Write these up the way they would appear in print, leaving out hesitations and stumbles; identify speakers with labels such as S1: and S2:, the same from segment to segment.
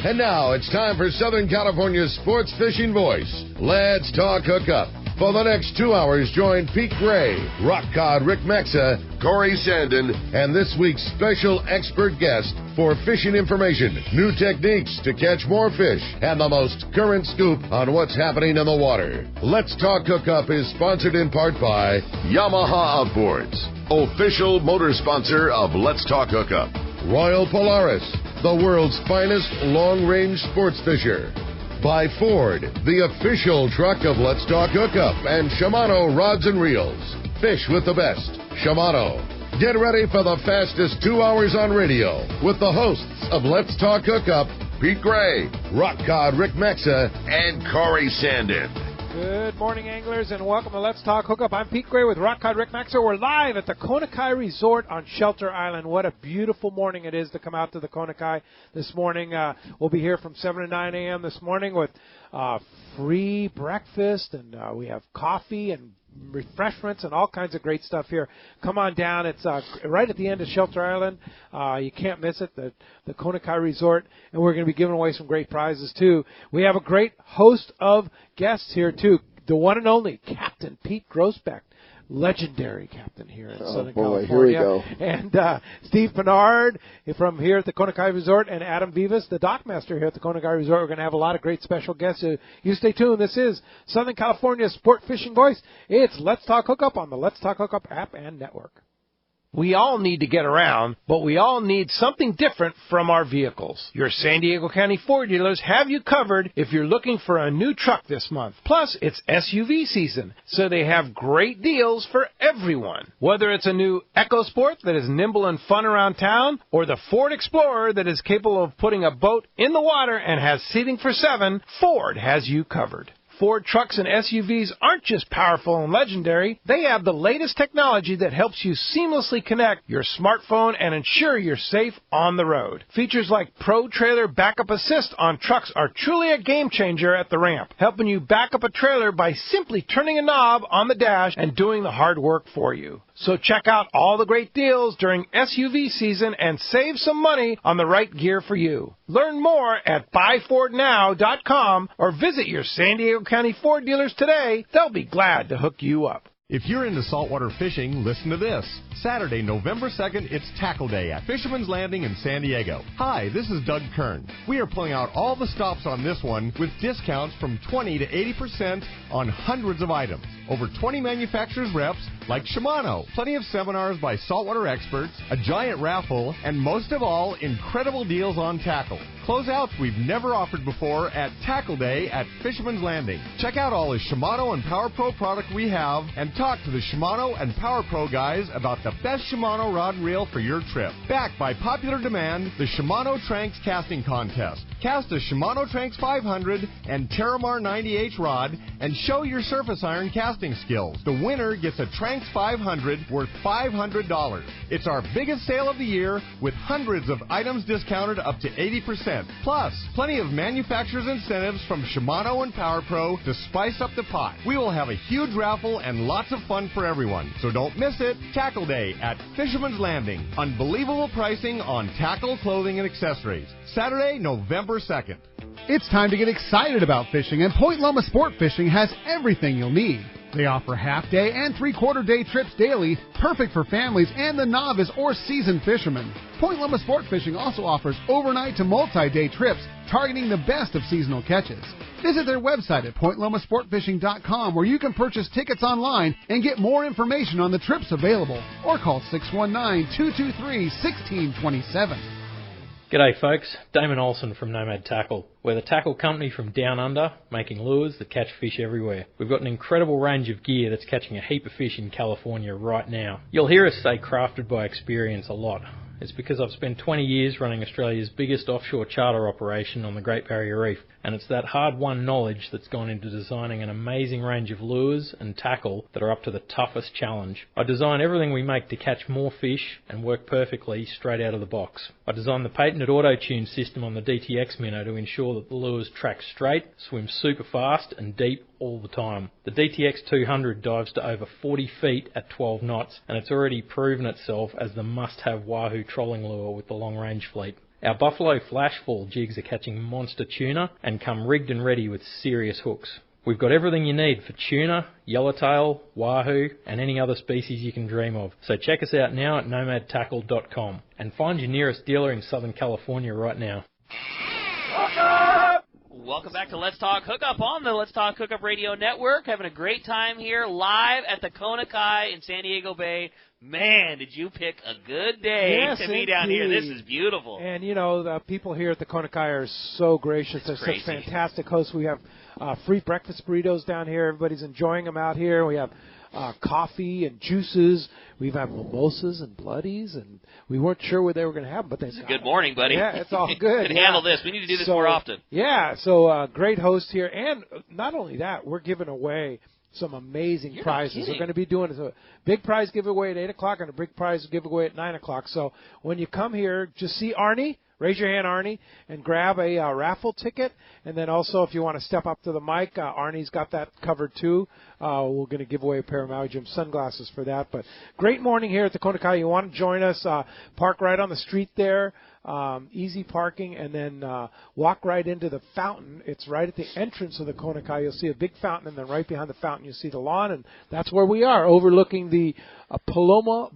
S1: And now it's time for Southern California's sports fishing voice. Let's talk hookup. For the next 2 hours, join Pete Gray, Rock Cod Rick Maxa, Corey Sandin, and this week's special expert guest for fishing information, new techniques to catch more fish, and the most current scoop on what's happening in the water. Let's Talk Hookup is sponsored in part by Yamaha Outboards, official motor sponsor of Let's Talk Hookup. Royal Polaris, the world's finest long-range sports fisher. By Ford, the official truck of Let's Talk Hookup, and Shimano Rods and Reels. Fish with the best. Shimano. Get ready for the fastest 2 hours on radio with the hosts of Let's Talk Hookup, Pete Gray, Rock Cod Rick Maxa, and Corey Sandin.
S2: Good morning, anglers, and welcome to Let's Talk Hookup. I'm Pete Gray with Rock Cod Rick Maxa. We're live at the Kona Resort on Shelter Island. What a beautiful morning it is to come out to the Kona this morning. We'll be here from 7 to 9 a.m. this morning with free breakfast, and we have coffee and refreshments and all kinds of great stuff here. Come on down. It's right at the end of Shelter Island. You can't miss it, the Kona Resort, and we're going to be giving away some great prizes, too. We have a great host of guests here, too. The one and only Captain Pete Groesbeck, legendary captain here in Southern California.
S3: Here we go.
S2: And Steve Pinard from here at the Kona Resort, and Adam Vivas, the dockmaster here at the Kona Resort. We're going to have a lot of great special guests. You stay tuned. This is Southern California's sport fishing voice. It's Let's Talk Hookup on the Let's Talk Hookup app and network.
S4: We all need to get around, but we all need something different from our vehicles. Your San Diego County Ford dealers have you covered if you're looking for a new truck this month. Plus, it's SUV season, so they have great deals for everyone. Whether it's a new EcoSport that is nimble and fun around town, or the Ford Explorer that is capable of putting a boat in the water and has seating for 7, Ford has you covered. Ford trucks and SUVs aren't just powerful and legendary. They have the latest technology that helps you seamlessly connect your smartphone and ensure you're safe on the road. Features like Pro Trailer Backup Assist on trucks are truly a game changer at the ramp, helping you back up a trailer by simply turning a knob on the dash and doing the hard work for you. So check out all the great deals during SUV season and save some money on the right gear for you. Learn more at buyfordnow.com or visit your San Diego County Ford dealers today. They'll be glad to hook you up.
S5: If you're into saltwater fishing, listen to this. Saturday, November 2nd, it's Tackle Day at Fisherman's Landing in San Diego. Hi, this is Doug Kern. We are pulling out all the stops on this one with discounts from 20 to 80% on hundreds of items. Over 20 manufacturers' reps like Shimano, plenty of seminars by saltwater experts, a giant raffle, and most of all, incredible deals on tackle. Closeouts we've never offered before at Tackle Day at Fisherman's Landing. Check out all the Shimano and Power Pro product we have and talk to the Shimano and Power Pro guys about the best Shimano rod and reel for your trip. Backed by popular demand, the Shimano Tranks Casting Contest. Cast a Shimano Tranks 500 and Terramar 90H rod and show your surface iron casting skills. The winner gets a Tranks 500 worth $500. It's our biggest sale of the year with hundreds of items discounted up to 80%. Plus, plenty of manufacturer's incentives from Shimano and Power Pro to spice up the pot. We will have a huge raffle and lots of fun for everyone. So don't miss it. Tackle Day at Fisherman's Landing. Unbelievable pricing on tackle, clothing, and accessories. Saturday, November 2nd.
S6: It's time to get excited about fishing, and Point Loma Sport Fishing has everything you'll need. They offer half-day and three-quarter-day trips daily, perfect for families and the novice or seasoned fishermen. Point Loma Sport Fishing also offers overnight to multi-day trips, targeting the best of seasonal catches. Visit their website at pointlomasportfishing.com, where you can purchase tickets online and get more information on the trips available, or call 619-223-1627.
S7: G'day folks, Damon Olsen from Nomad Tackle. We're the tackle company from down under, making lures that catch fish everywhere. We've got an incredible range of gear that's catching a heap of fish in California right now. You'll hear us say crafted by experience a lot. It's because I've spent 20 years running Australia's biggest offshore charter operation on the Great Barrier Reef, and it's that hard-won knowledge that's gone into designing an amazing range of lures and tackle that are up to the toughest challenge. I design everything we make to catch more fish and work perfectly straight out of the box. I designed the patented auto-tune system on the DTX minnow to ensure that the lures track straight, swim super fast and deep all the time. The DTX 200 dives to over 40 feet at 12 knots, and it's already proven itself as the must-have wahoo trolling lure with the long-range fleet. Our Buffalo Flashfall jigs are catching monster tuna and come rigged and ready with serious hooks. We've got everything you need for tuna, yellowtail, wahoo, and any other species you can dream of. So check us out now at nomadtackle.com and find your nearest dealer in Southern California right now.
S3: Welcome back to Let's Talk Hookup on the Let's Talk Hookup Radio Network. Having a great time here live at the Kona Kai in San Diego Bay. Man, did you pick a good day to be down here. This is beautiful.
S2: And, you know, the people here at the Kona Kai are so gracious. They're such fantastic hosts. We have free breakfast burritos down here. Everybody's enjoying them out here. We have coffee and juices. We have mimosas and bloodies, and we weren't sure where they were going to have them, but they
S3: Good morning, buddy.
S2: Yeah, it's all good.
S3: Handle this. We need to do this more often.
S2: Yeah, so great host here. And not only that, we're giving away some amazing prizes. We're going to be doing a big prize giveaway at 8 o'clock and a big prize giveaway at 9 o'clock. So when you come here, just see Arnie. Raise your hand, Arnie, and grab a raffle ticket. And then also, if you want to step up to the mic, Arnie's got that covered too. We're going to give away a pair of Maui Jim sunglasses for that. But great morning here at the Kona Kai. You want to join us, park right on the street there. Easy parking, and then walk right into the fountain. It's right at the entrance of the Kona Kai. You'll see a big fountain, and then right behind the fountain you'll see the lawn, and that's where we are, overlooking the Paloma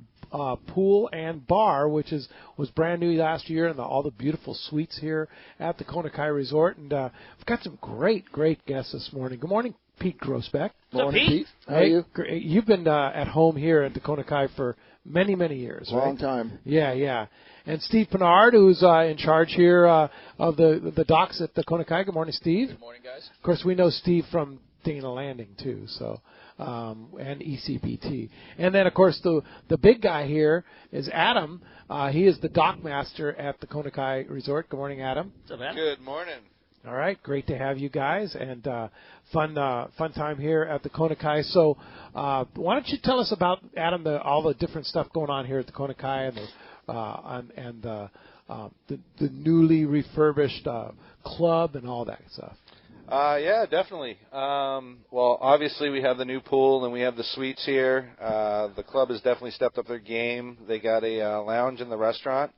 S2: pool and bar, which was brand new last year, and all the beautiful suites here at the Kona Kai Resort. And we've got some great guests this morning. Good morning, Pete Groesbeck.
S3: Morning, Pete.
S8: How are you?
S2: You've been at home here at the Kona Kai for many years, right?
S8: Long time.
S2: Yeah. And Steve Pinard, who's in charge here of the docks at the Kona Kai. Good morning, Steve.
S9: Good morning, guys.
S2: Of course, we know Steve from Dana Landing too, so and ECPT. And then, of course, the big guy here is Adam. He is the dock master at the Kona Kai Resort. Good morning, Adam.
S3: What's up, Adam?
S9: Good morning.
S2: All right, great to have you guys, and fun time here at the Kona Kai. So, why don't you tell us about, Adam, all the different stuff going on here at the Kona Kai and the newly refurbished club and all that stuff.
S9: Yeah, definitely. Well, obviously we have the new pool and we have the suites here. The club has definitely stepped up their game. They got a lounge in the restaurant,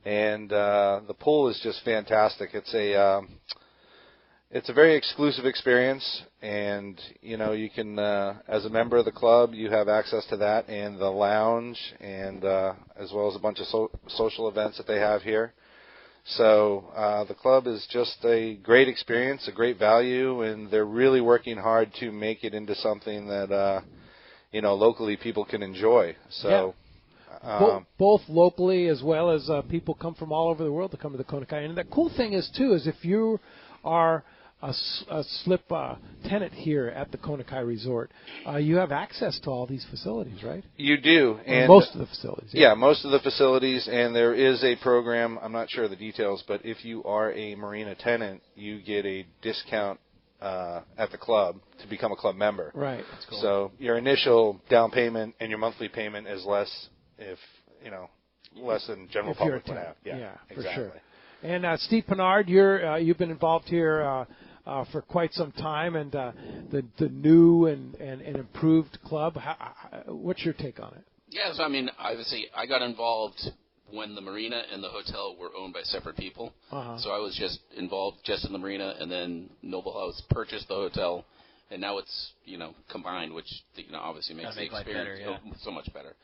S9: and the pool is just fantastic. It's a very exclusive experience, and you can, as a member of the club, you have access to that and the lounge, and as well as a bunch of social events that they have here. So the club is just a great experience, a great value, and they're really working hard to make it into something that locally people can enjoy. So.
S2: Yeah. Both locally as well as people come from all over the world to come to the Kona Kai. And the cool thing is, too, is if you are a slip tenant here at the Kona Kai Resort, you have access to all these facilities, right?
S9: You do. And
S2: most of the facilities.
S9: Yeah, most of the facilities, and there is a program, I'm not sure of the details, but if you are a marina tenant, you get a discount at the club to become a club member.
S2: Right. That's cool.
S9: So your initial down payment and your monthly payment is less less than general public would have.
S2: Yeah,
S9: exactly.
S2: For sure. And Steve Pinard, you've been involved here for quite some time, and the new and improved club. What's your take on it?
S10: Yeah, so obviously, I got involved when the marina and the hotel were owned by separate people.
S2: Uh-huh.
S10: So I was just involved just in the marina, and then Noble House purchased the hotel, and now it's combined, which obviously makes the experience so much better.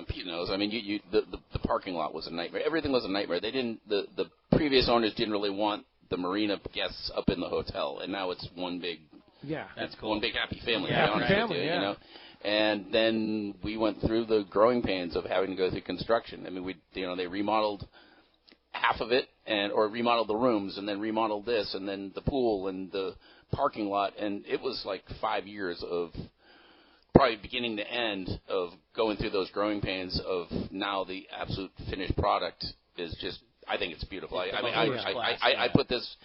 S10: Pete knows. The parking lot was a nightmare. Everything was a nightmare. They didn't. The previous owners didn't really want the marina guests up in the hotel, and now it's one big.
S2: Yeah,
S10: that's cool. One big happy family.
S2: Yeah, happy family.
S10: Yeah. And then we went through the growing pains of having to go through construction. They remodeled half of it, or remodeled the rooms, and then remodeled this, and then the pool and the parking lot, and it was like 5 years of probably beginning to end of going through those growing pains of now the absolute finished product is just, I think it's beautiful. I put this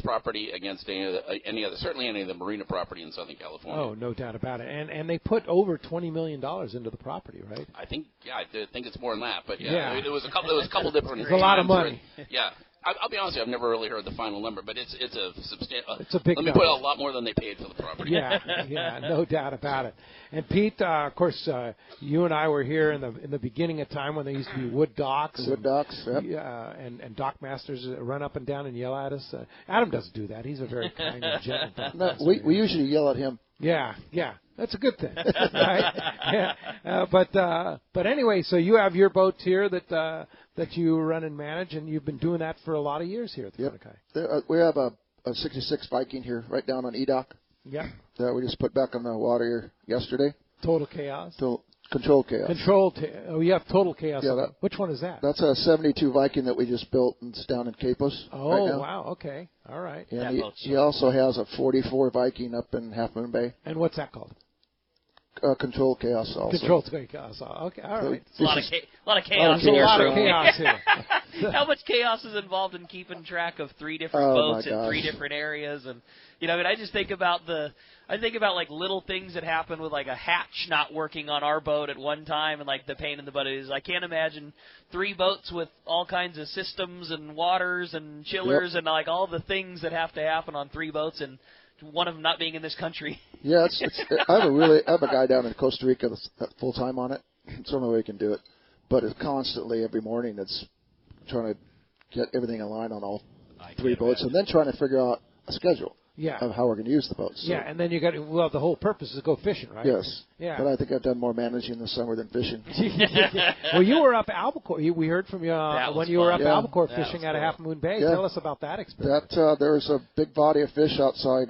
S10: property against any other, certainly any of the marina property in Southern California.
S2: Oh, no doubt about it. And they put over $20 million into the property, right?
S10: I think it's more than that, but it was a couple different.
S2: It's a lot of money.
S10: Yeah. I'll be honest with you, I've never really heard the final number, but it's a substantial.
S2: It's a big
S10: Let me
S2: number.
S10: put a lot more than they paid for the property.
S2: Yeah, no doubt about it. And Pete, of course, you and I were here in the beginning of time when there used to be wood docks.
S8: Wood docks, yep.
S2: And dock masters run up and down and yell at us. Adam doesn't do that. He's a very kind and gentle dock master.
S8: We usually yell at him.
S2: Yeah, that's a good thing, right? Yeah. But anyway, so you have your boats here that you run and manage, and you've been doing that for a lot of years here at the Kona Kai.
S8: We have a 66 Viking here, right down on E-Dock.
S2: Yeah.
S8: That we just put back on the water here yesterday.
S2: Total chaos.
S8: Controlled chaos.
S2: You have total chaos.
S8: Yeah,
S2: which one is that?
S8: That's a 72 Viking that we just built, and it's down in Capos.
S2: Oh,
S8: right now.
S2: Wow. Okay. All right.
S8: And he also has a 44 Viking up in Half Moon Bay.
S2: And what's that called?
S8: Controlled chaos also.
S2: Controlled chaos. Okay. All right.
S3: A lot of chaos.
S2: There's a lot of chaos here.
S3: How much chaos is involved in keeping track of 3 different boats in 3 different areas? And I just think about like little things that happen with like a hatch not working on our boat at one time, and like the pain in the butt is I can't imagine 3 boats with all kinds of systems and waters and chillers and like all the things that have to happen on 3 boats, and one of them not being in this country.
S8: Yeah, I have a guy down in Costa Rica that's full time on it. It's the only way we can do it, but it's constantly every morning. It's trying to get everything in line on all 3 boats, and then trying to figure out a schedule.
S2: Yeah.
S8: Of how we're going to use the boats. So.
S2: Yeah, and then the whole purpose is to go fishing, right?
S8: Yes.
S2: Yeah.
S8: But I think I've done more managing this summer than fishing.
S2: Well, you were up Albacore. We heard from you when you were up Albacore fishing out of Half Moon Bay.
S8: Yeah.
S2: Tell us about that experience.
S8: There was a big body of fish outside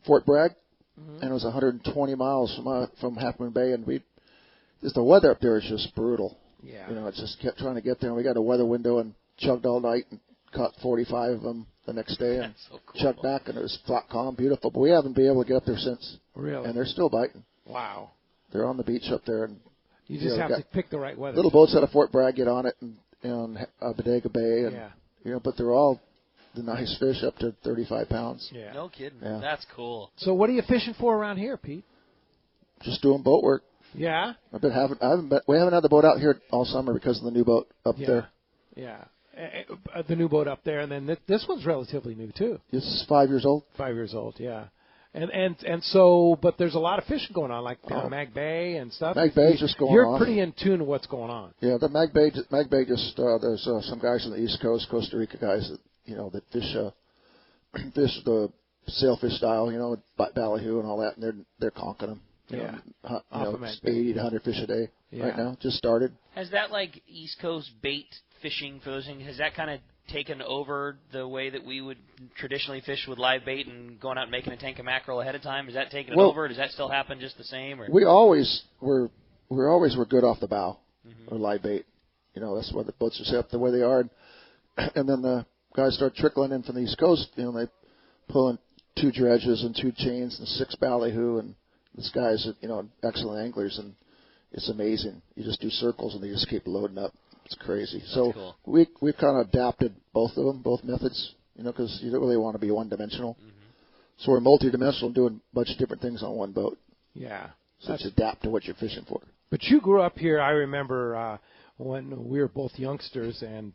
S8: Fort Bragg, and it was 120 miles from Half Moon Bay, and the weather up there is just brutal.
S2: Yeah.
S8: I just kept trying to get there, and we got a weather window and chugged all night and caught 45 of them the next day and chugged back, and it was flat, calm, beautiful. But we haven't been able to get up there since.
S2: Really?
S8: And they're still biting.
S2: Wow.
S8: They're on the beach up there. And
S2: you just have to pick the right weather.
S8: Little boats out of Fort Bragg get on it and Bodega Bay. And, but they're all the nice fish up to 35 pounds.
S2: Yeah.
S3: No kidding.
S8: Yeah.
S3: That's cool.
S2: So what are you fishing for around here, Pete?
S8: Just doing boat work.
S2: Yeah?
S8: We haven't had the boat out here all summer because of the new boat up there.
S2: Yeah. The new boat up there, and then this one's relatively new too.
S8: This is 5 years old.
S2: 5 years old, yeah. And so, but there's a lot of fishing going on, like Mag Bay and stuff.
S8: Mag Bay's just going on.
S2: You're pretty in tune with what's going on.
S8: Yeah, the Mag Bay just there's some guys on the East Coast, Costa Rica guys that fish the sailfish style, ballyhoo and all that, and they're conking them. It's 80 to 100 fish a day right now. Just started.
S3: Has that like East Coast bait fishing for those things? Has that kind of taken over the way that we would traditionally fish with live bait and going out and making a tank of mackerel ahead of time? Is that taking it over? Does that still happen just the same? Or?
S8: We always were good off the bow or live bait. That's why the boats are set up the way they are. And then the guys start trickling in from the East Coast. They pull in 2 dredges and 2 chains and 6 ballyhoo, and these guys are excellent anglers, and it's amazing. You just do circles and they just keep loading up. It's crazy. So
S3: cool.
S8: we've kind of adapted both of them, both methods, because you don't really want to be one-dimensional. So we're multi-dimensional, doing a bunch of different things on one boat.
S2: Yeah.
S8: So it's adapt to what you're fishing for.
S2: But you grew up here, I remember, when we were both youngsters, and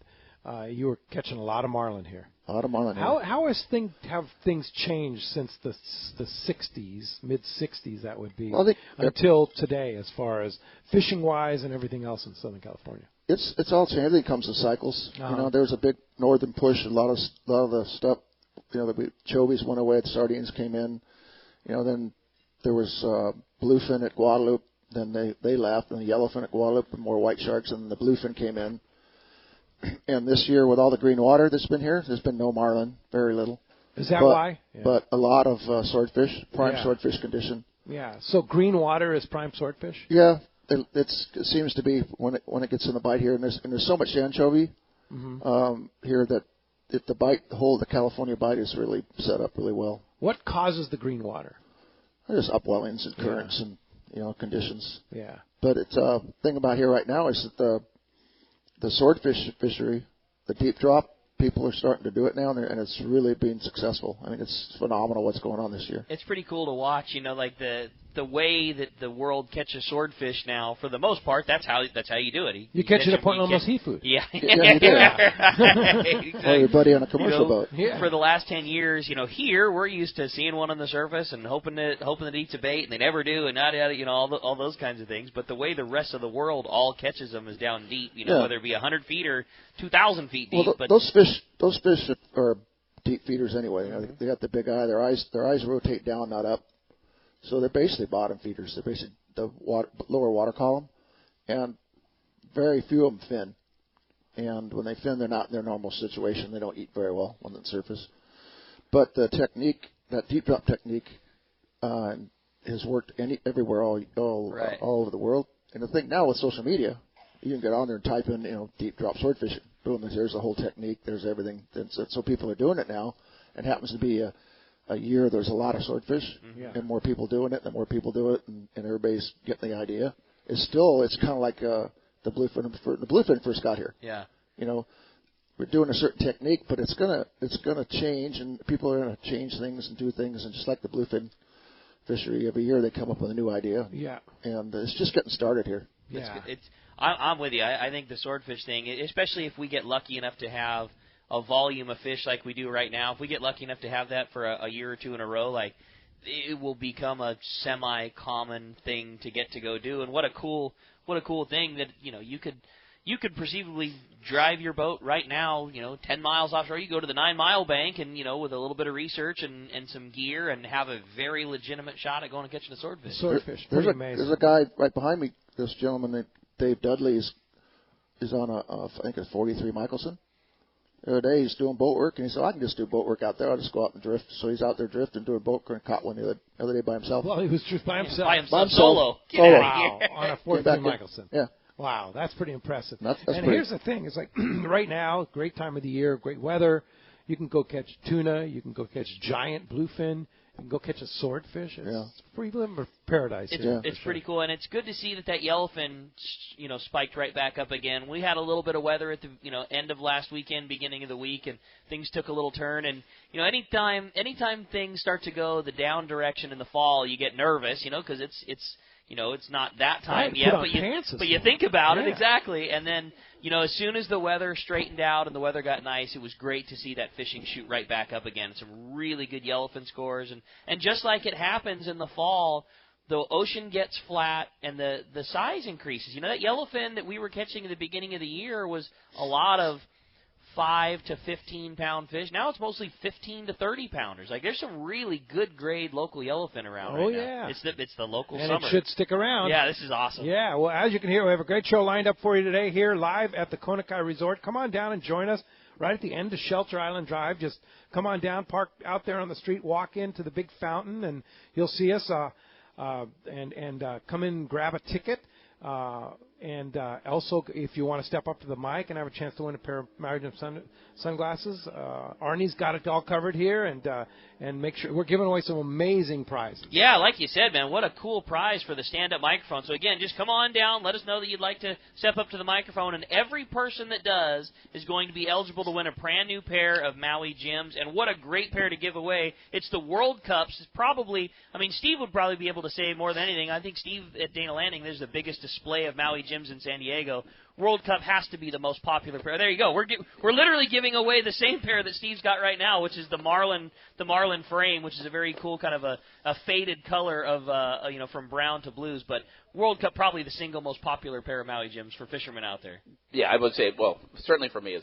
S2: you were catching a lot of marlin here.
S8: A lot of marlin.
S2: How have things changed since the 60s, mid-60s that would be, until today, as far as fishing-wise and everything else in Southern California?
S8: It's all changed. Everything comes in cycles. There was a big northern push. A lot of the stuff. The chovies went away. The sardines came in. Then there was bluefin at Guadalupe. Then they left, and the yellowfin at Guadalupe, and more white sharks, and the bluefin came in. And this year, with all the green water that's been here, there's been no marlin, very little.
S2: Is that why?
S8: Yeah. But a lot of swordfish, prime swordfish condition.
S2: Yeah. So green water is prime swordfish.
S8: Yeah. It seems to be when it gets in the bite here, and there's so much anchovy here that the California bite is really set up really well.
S2: What causes the green water?
S8: There's upwellings and currents and conditions.
S2: Yeah.
S8: But it's thing about here right now is that the swordfish fishery, the deep drop, people are starting to do it now, and it's really being successful. I mean, it's phenomenal what's going on this year.
S3: It's pretty cool to watch. Like the way that the world catches swordfish now, for the most part, that's how you do it.
S2: You catch it at Point Loma Seafood.
S3: Yeah.
S8: Yeah, you do.
S3: Exactly.
S8: Or your buddy on a commercial boat.
S2: Yeah.
S3: For the last 10 years, here we're used to seeing one on the surface and hoping that it eats a bait, and they never do, and all those kinds of things. But the way the rest of the world all catches them is down deep, whether it be 100 feet or 2,000 feet deep.
S8: Well, those fish are deep feeders anyway. They got the big eye. Their eyes rotate down, not up. So they're basically bottom feeders. They're basically the lower water column, and very few of them fin. And when they fin, they're not in their normal situation. They don't eat very well on the surface. But the technique, that deep drop technique, has worked everywhere, all over the world. And the thing now with social media, you can get on there and type in, deep drop swordfishing. Boom, there's the whole technique. There's everything. So people are doing it now. It happens to be a year there's a lot of swordfish, and more people doing it. The more people do it, and everybody's getting the idea. It's kind of like the bluefin first got here.
S3: Yeah.
S8: We're doing a certain technique, but it's gonna change, and people are gonna change things and do things, and just like the bluefin fishery, every year they come up with a new idea.
S2: Yeah.
S8: And it's just getting started here.
S2: Yeah.
S3: I'm with you. I think the swordfish thing, especially if we get lucky enough to have a volume of fish like we do right now, if we get lucky enough to have that for a year or two in a row, it will become a semi-common thing to get to go do. And what a cool thing that you could perceivably drive your boat right now, 10 miles offshore. You go to the 9 Mile bank and, with a little bit of research and some gear, and have a very legitimate shot at going and catching a swordfish.
S2: Swordfish,
S8: there's
S2: amazing.
S8: There's a guy right behind me. This gentleman named Dave Dudley is on I think it's 43 Michelson. The other day he's doing boat work, and he said, I can just do boat work out there. I'll just go out and drift. So he's out there drifting, doing boat work, and caught one the other day by himself.
S2: Well, he was just by himself.
S3: Solo.
S2: Wow, on a 43 Michelson.
S8: Yeah.
S2: Wow, that's pretty impressive.
S8: And
S2: here's the thing. It's like right now, great time of the year, great weather. You can go catch tuna. You can go catch giant bluefin. You can go catch a swordfish. It's free living paradise.
S3: It's pretty cool, and it's good to see that yellowfin, spiked right back up again. We had a little bit of weather at the end of last weekend, beginning of the week, and things took a little turn. And anytime things start to go the down direction in the fall, you get nervous, because it's not that time yet, but you think about it exactly, and then as soon as the weather straightened out and the weather got nice, it was great to see that fishing shoot right back up again. Some really good yellowfin scores, and just like it happens in the fall, the ocean gets flat and the size increases. That yellowfin that we were catching at the beginning of the year was a lot of 5 to 15 pound fish. Now it's mostly 15 to 30 pounders. There's some really good grade local yellowfin around right now. It's the local
S2: and
S3: summer.
S2: It should stick around.
S3: Yeah, this is awesome.
S2: Yeah, well, as you can hear, we have a great show lined up for you today here live at the Kona Resort. Come on down and join us right at the end of Shelter Island Drive. Just come on down, park out there on the street, walk into the big fountain, and you'll see us and come in and grab a ticket. And also, if you want to step up to the mic and have a chance to win a pair of Maui Jim sunglasses, Arnie's got it all covered here, and make sure we're giving away some amazing prizes.
S3: Yeah, like you said, man, what a cool prize for the stand-up microphone. So again, just come on down, let us know that you'd like to step up to the microphone, and every person that does is going to be eligible to win a brand new pair of Maui Jims. And what a great pair to give away! It's the World Cups. It's probably, Steve would probably be able to say more than anything. I think Steve at Dana Landing, there's the biggest display of Maui Jims in San Diego. World Cup has to be the most popular pair. There you go. We're literally giving away the same pair that Steve's got right now, which is the Marlin frame, which is a very cool kind of a faded color of from brown to blues. But World Cup probably the single most popular pair of Maui Jims for fishermen out there.
S10: Yeah, I would say, well, certainly for me,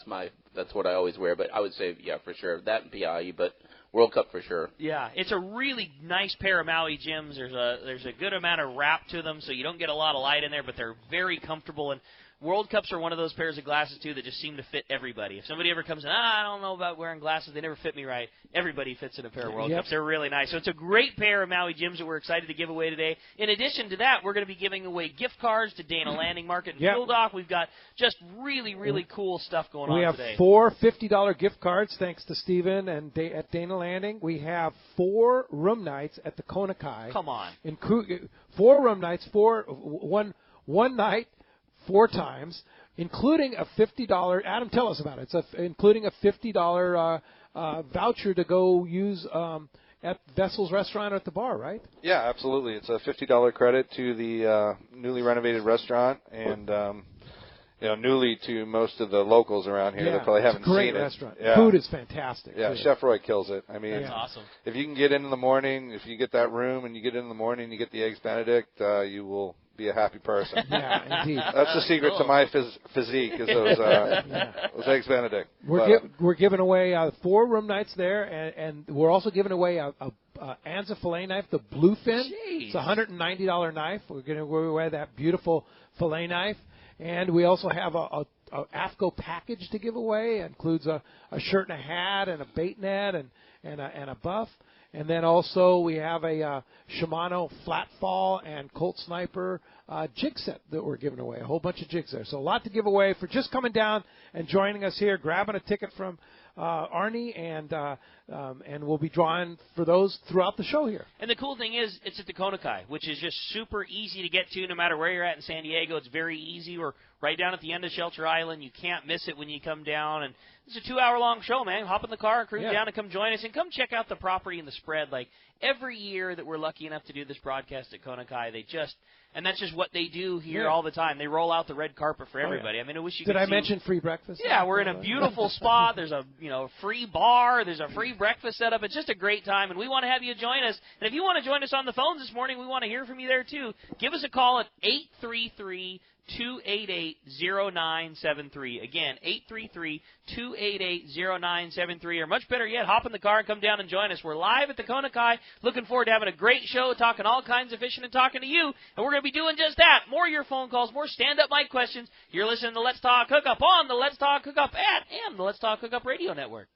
S10: that's what I always wear. But I would say, yeah, for sure, that and PIE, but World Cup for sure.
S3: Yeah, it's a really nice pair of Maui Jims. There's a good amount of wrap to them, so you don't get a lot of light in there, but they're very comfortable. And World Cups are one of those pairs of glasses, too, that just seem to fit everybody. If somebody ever comes in, I don't know about wearing glasses, they never fit me right, everybody fits in a pair of World Cups. They're really nice. So it's a great pair of Maui Jims that we're excited to give away today. In addition to that, we're going to be giving away gift cards to Dana Landing Market and Fuel Dock. We've got just really, really cool stuff going on today.
S2: We have 4 $50 gift cards, thanks to Steven and at Dana Landing. We have 4 room nights at the Kona Kai.
S3: Come on.
S2: 4 room nights, one night, 4 times, including a $50. Adam, tell us about it. It's including a $50 voucher to go use at Vessel's Restaurant or at the bar, right?
S9: Yeah, absolutely. It's a $50 credit to the newly renovated restaurant, and newly to most of the locals around here.
S2: Yeah,
S9: They probably haven't
S2: it's a great
S9: seen
S2: restaurant.
S9: it. Yeah.
S2: Food is fantastic.
S9: Yeah,
S2: too.
S9: Chef Roy kills it. I mean,
S3: That's awesome.
S9: If you can get in the morning, if you get that room and you get in the morning and you get the Eggs Benedict, you will be a happy person.
S2: Yeah, indeed.
S9: That's the secret to my physique, is those Eggs Benedict.
S2: We're giving away 4 room nights there, and we're also giving away a Anza fillet knife, the bluefin.
S3: Jeez.
S2: It's a $190 knife. We're going to give away that beautiful fillet knife. And we also have a AFCO package to give away. It includes a shirt and a hat and a bait net and a buff. And then also we have a Shimano flat fall and Colt Sniper jig set that we're giving away. A whole bunch of jigs there. So a lot to give away for just coming down and joining us here, grabbing a ticket from Arnie, and we'll be drawing for those throughout the show here.
S3: And the cool thing is, it's at the Kona Kai, which is just super easy to get to no matter where you're at in San Diego. It's very easy. We're right down at the end of Shelter Island. You can't miss it when you come down. And it's a 2-hour-long show, man. Hop in the car, cruise down, and come join us. And come check out the property and the spread. Like, every year that we're lucky enough to do this broadcast at Kona Kai, and that's just what they do here all the time. They roll out the red carpet for everybody. I mean, I wish you could
S2: Did I
S3: see.
S2: mention free breakfast?
S3: Yeah, we're in a beautiful spot. There's a free bar. There's a free breakfast set up. It's just a great time, and we want to have you join us. And if you want to join us on the phones this morning, we want to hear from you there too. Give us a call at 833-288-0973. Again, 833-288-0973. Or much better yet, hop in the car and come down and join us. We're live at the Kona Kai. Looking forward to having a great show, talking all kinds of fishing and talking to you. And we're going to be doing just that. More of your phone calls, more stand-up mic questions. You're listening to Let's Talk Hookup on the Let's Talk Hookup app and the Let's Talk Hookup Radio Network.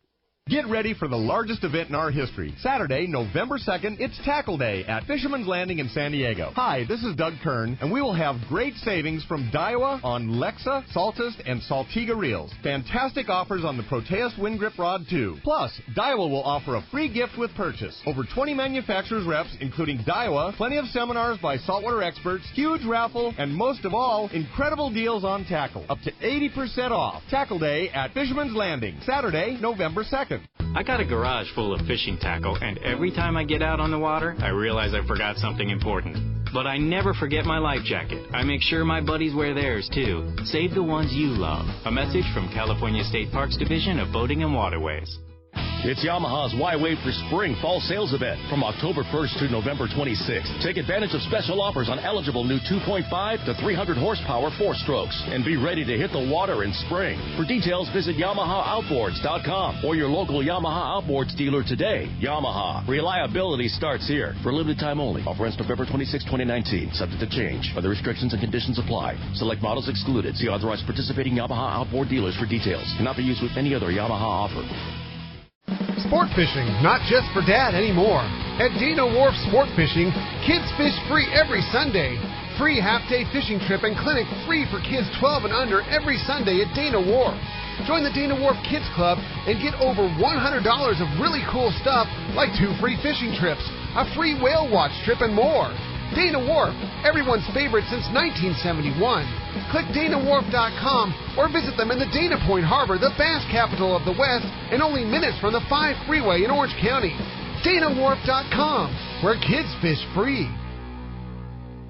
S5: Get ready for the largest event in our history. Saturday, November 2nd, it's Tackle Day at Fisherman's Landing in San Diego. Hi, this is Doug Kern, and we will have great savings from Daiwa on Lexa, Saltist, and Saltiga reels. Fantastic offers on the Proteus Wind Grip Rod, too. Plus, Daiwa will offer a free gift with purchase. Over 20 manufacturers reps, including Daiwa, plenty of seminars by saltwater experts, huge raffle, and most of all, incredible deals on tackle. Up to 80% off. Tackle Day at Fisherman's Landing, Saturday, November 2nd.
S11: I got a garage full of fishing tackle, and every time I get out on the water, I realize I forgot something important. But I never forget my life jacket. I make sure my buddies wear theirs, too. Save the ones you love. A message from California State Parks Division of Boating and Waterways.
S12: It's Yamaha's Why Wait for Spring Fall Sales Event from October 1st to November 26th. Take advantage of special offers on eligible new 2.5 to 300 horsepower 4-strokes and be ready to hit the water in spring. For details, visit YamahaOutboards.com or your local Yamaha Outboards dealer today. Yamaha. Reliability starts here. For a limited time only. Offer ends November 26, 2019. Subject to change. Other restrictions and conditions apply. Select models excluded. See authorized participating Yamaha Outboard dealers for details. Cannot be used with any other Yamaha offer.
S6: Sport fishing, not just for dad anymore. At Dana Wharf Sport Fishing, kids fish free every Sunday. Free half-day fishing trip and clinic free for kids 12 and under every Sunday at Dana Wharf. Join the Dana Wharf Kids Club and get over $100 of really cool stuff like 2 free fishing trips, a free whale watch trip, and more. Dana Wharf, everyone's favorite since 1971. Click DanaWharf.com or visit them in the Dana Point Harbor, the bass capital of the West, and only minutes from the 5 freeway in Orange County. DanaWharf.com, where kids fish free.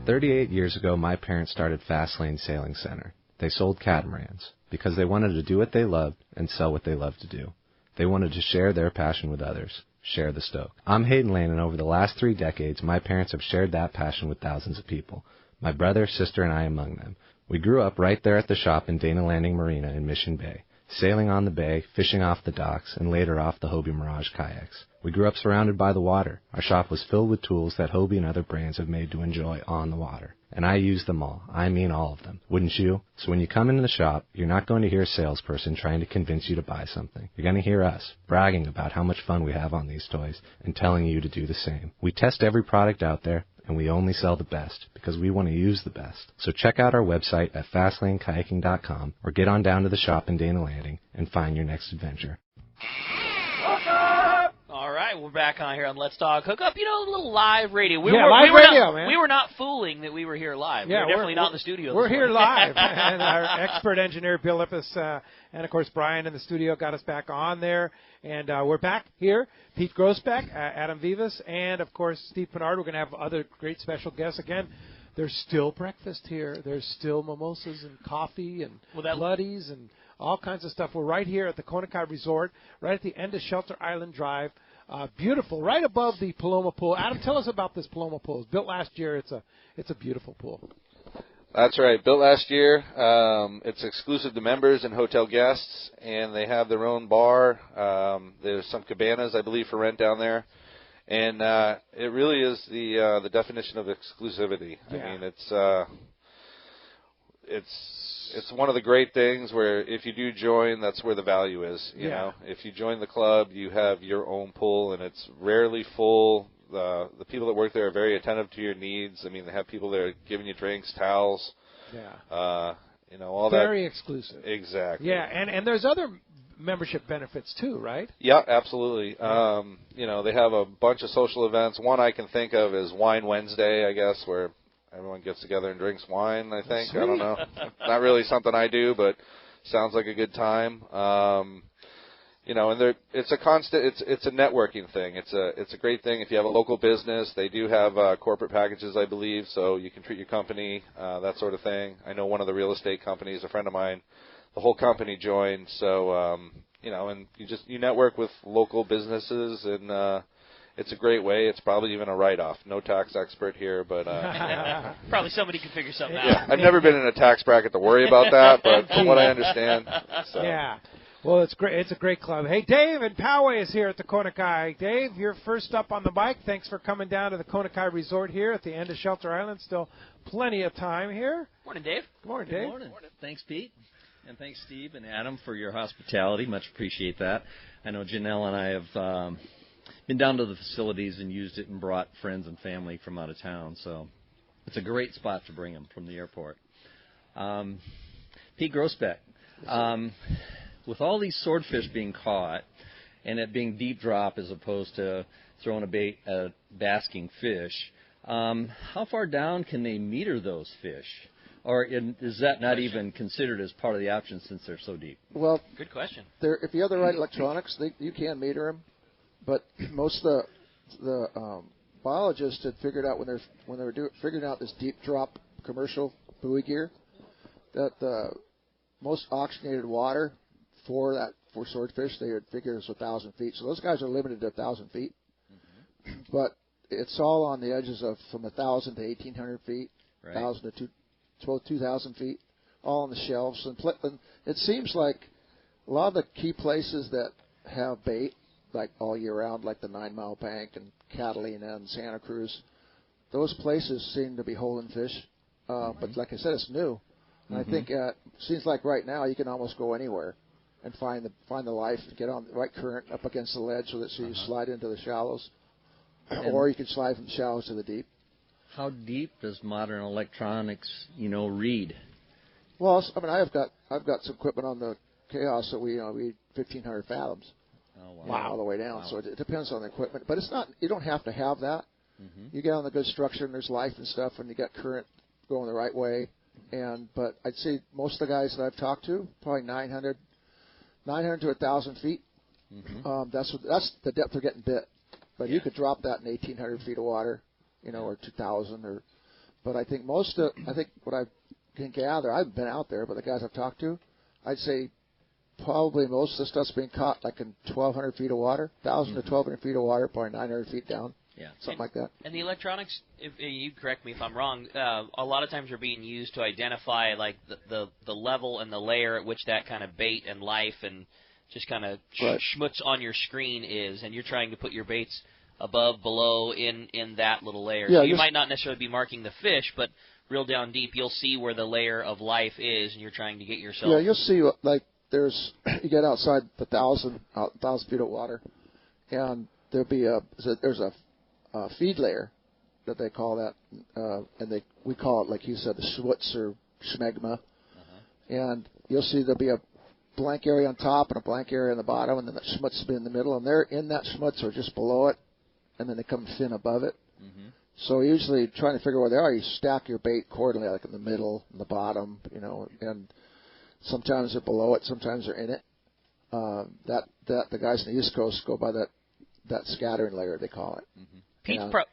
S13: 38 years ago, my parents started Fast Lane Sailing Center. They sold catamarans because they wanted to do what they loved and sell what they loved to do. They wanted to share their passion with others. Share the stoke. I'm Hayden Lane, and over the last 3 decades, my parents have shared that passion with thousands of people. My brother, sister, and I among them. We grew up right there at the shop in Dana Landing Marina in Mission Bay, sailing on the bay, fishing off the docks, and later off the Hobie Mirage kayaks. We grew up surrounded by the water. Our shop was filled with tools that Hobie and other brands have made to enjoy on the water. And I use them all. I mean all of them. Wouldn't you? So when you come into the shop, you're not going to hear a salesperson trying to convince you to buy something. You're going to hear us bragging about how much fun we have on these toys and telling you to do the same. We test every product out there, and we only sell the best because we want to use the best. So check out our website at FastlaneKayaking.com or get on down to the shop in Dana Landing and find your next adventure.
S3: right, we're back on here on Let's Talk Hookup. You know, a little live radio.
S2: We were
S3: not fooling that we were here live.
S2: Yeah,
S3: we're definitely not in the studio.
S2: We're here live, and our expert engineer Bill Lippis, and of course Brian in the studio got us back on there, and we're back here. Pete Groesbeck, Adam Vivas, and of course Steve Pennard. We're going to have other great special guests again. There's still breakfast here. There's still mimosas and coffee and bloodies and all kinds of stuff. We're right here at the Kona Resort, right at the end of Shelter Island Drive. Beautiful, right above the Paloma Pool. Adam, tell us about this Paloma Pool. It was built last year. It's a beautiful pool.
S9: That's right. Built last year. It's exclusive to members and hotel guests, and they have their own bar. There's some cabanas, I believe, for rent down there. And it really is the definition of exclusivity.
S2: Yeah.
S9: I mean, it's one of the great things where if you do join, that's where the value is. You know, if you join the club, you have your own pool, and it's rarely full. The people that work there are very attentive to your needs. I mean, they have people there giving you drinks, towels.
S2: Yeah.
S9: You know, all
S2: very
S9: that.
S2: exclusive.
S9: Exactly.
S2: Yeah, and there's other membership benefits too, right?
S9: Yeah, absolutely. You know, they have a bunch of social events. One I can think of is Wine Wednesday, I guess, where everyone gets together and drinks wine, I think.
S2: Sweet.
S9: I don't know. Not really something I do, but sounds like a good time. You know, and it's a constant. It's a networking thing. It's a great thing if you have a local business. They do have corporate packages, I believe, so you can treat your company, that sort of thing. I know one of the real estate companies, a friend of mine, the whole company joined. So you know, and you network with local businesses, and it's a great way. It's probably even a write-off. No tax expert here, but
S3: probably somebody can figure something out.
S9: Yeah, I've never been in a tax bracket to worry about that, but from what I understand, so.
S2: Yeah. Well, it's great. It's a great club. Hey, Dave and Poway is here at the Kona. Dave, you're first up on the mic. Thanks for coming down to the Kona Resort here at the end of Shelter Island. Still plenty of time here.
S3: Morning, Dave.
S2: Good morning, Dave.
S14: Good morning. Thanks, Pete. And thanks, Steve and Adam, for your hospitality. Much appreciate that. I know Janelle and I have been down to the facilities and used it and brought friends and family from out of town. So it's a great spot to bring them from the airport. Pete Groesbeck. With all these swordfish being caught and it being deep drop as opposed to throwing a bait at basking fish, how far down can they meter those fish? Or is that not even considered as part of the option since they're so deep?
S8: Well,
S3: good question.
S8: If you have the right electronics, you can meter them. But most of the biologists had figured out when they were figuring out this deep drop commercial buoy gear that the most oxygenated water for swordfish they would figure is 1,000 feet. So those guys are limited to 1,000 feet. Mm-hmm. But it's all on the edges of from 1,000 to 1,800 feet, right. 1,000 to 2,000 feet, all on the shelves. And it seems like a lot of the key places that have bait, like all year round, like the 9 Mile Bank and Catalina and Santa Cruz, those places seem to be holding fish. But like I said, it's new. And I think it seems like right now you can almost go anywhere and find the life, get on the right current up against the ledge so you slide into the shallows, or you can slide from the shallows to the deep.
S14: How deep does modern electronics, read?
S8: Well, I mean, I've got some equipment on the Chaos that we read 1,500 fathoms.
S14: Oh, wow.
S8: All the way down.
S14: Wow.
S8: So it depends on the equipment, but it's not. You don't have to have that. You get on the good structure and there's life and stuff, and you got current going the right way. But I'd say most of the guys that I've talked to, probably 900 to 1,000 feet. That's the depth they're getting bit. But you could drop that in 1,800 feet of water, or 2,000. But I think what I can gather, I haven't been out there, but the guys I've talked to, I'd say probably most of the stuff's being caught like in 1,200 feet of water, 1,000 to 1,200 feet of water, probably 900 feet down.
S14: Yeah,
S8: something like that.
S3: And the electronics, if you correct me if I'm wrong, a lot of times are being used to identify like the level and the layer at which that kind of bait and life and just kind of schmutz on your screen is, and you're trying to put your baits above, below, in that little layer.
S8: Yeah,
S3: so you might not necessarily be marking the fish, but real down deep, you'll see where the layer of life is, and you're trying to get yourself.
S8: Yeah, you'll see like you get outside the 1,000 feet of water, and there's a feed layer that they call that, and we call it, like you said, the schmutz or schmegma. And you'll see there'll be blank area on top and a blank area on the bottom, and then that schmutz will be in the middle, and they're in that schmutz or just below it, and then they come thin above it.
S14: Mm-hmm.
S8: So usually trying to figure where they are, you stack your bait accordingly, like in the middle, in the bottom, and sometimes they're below it, sometimes they're in it. The guys on the East Coast go by that scattering layer, they call it.
S14: Mm-hmm.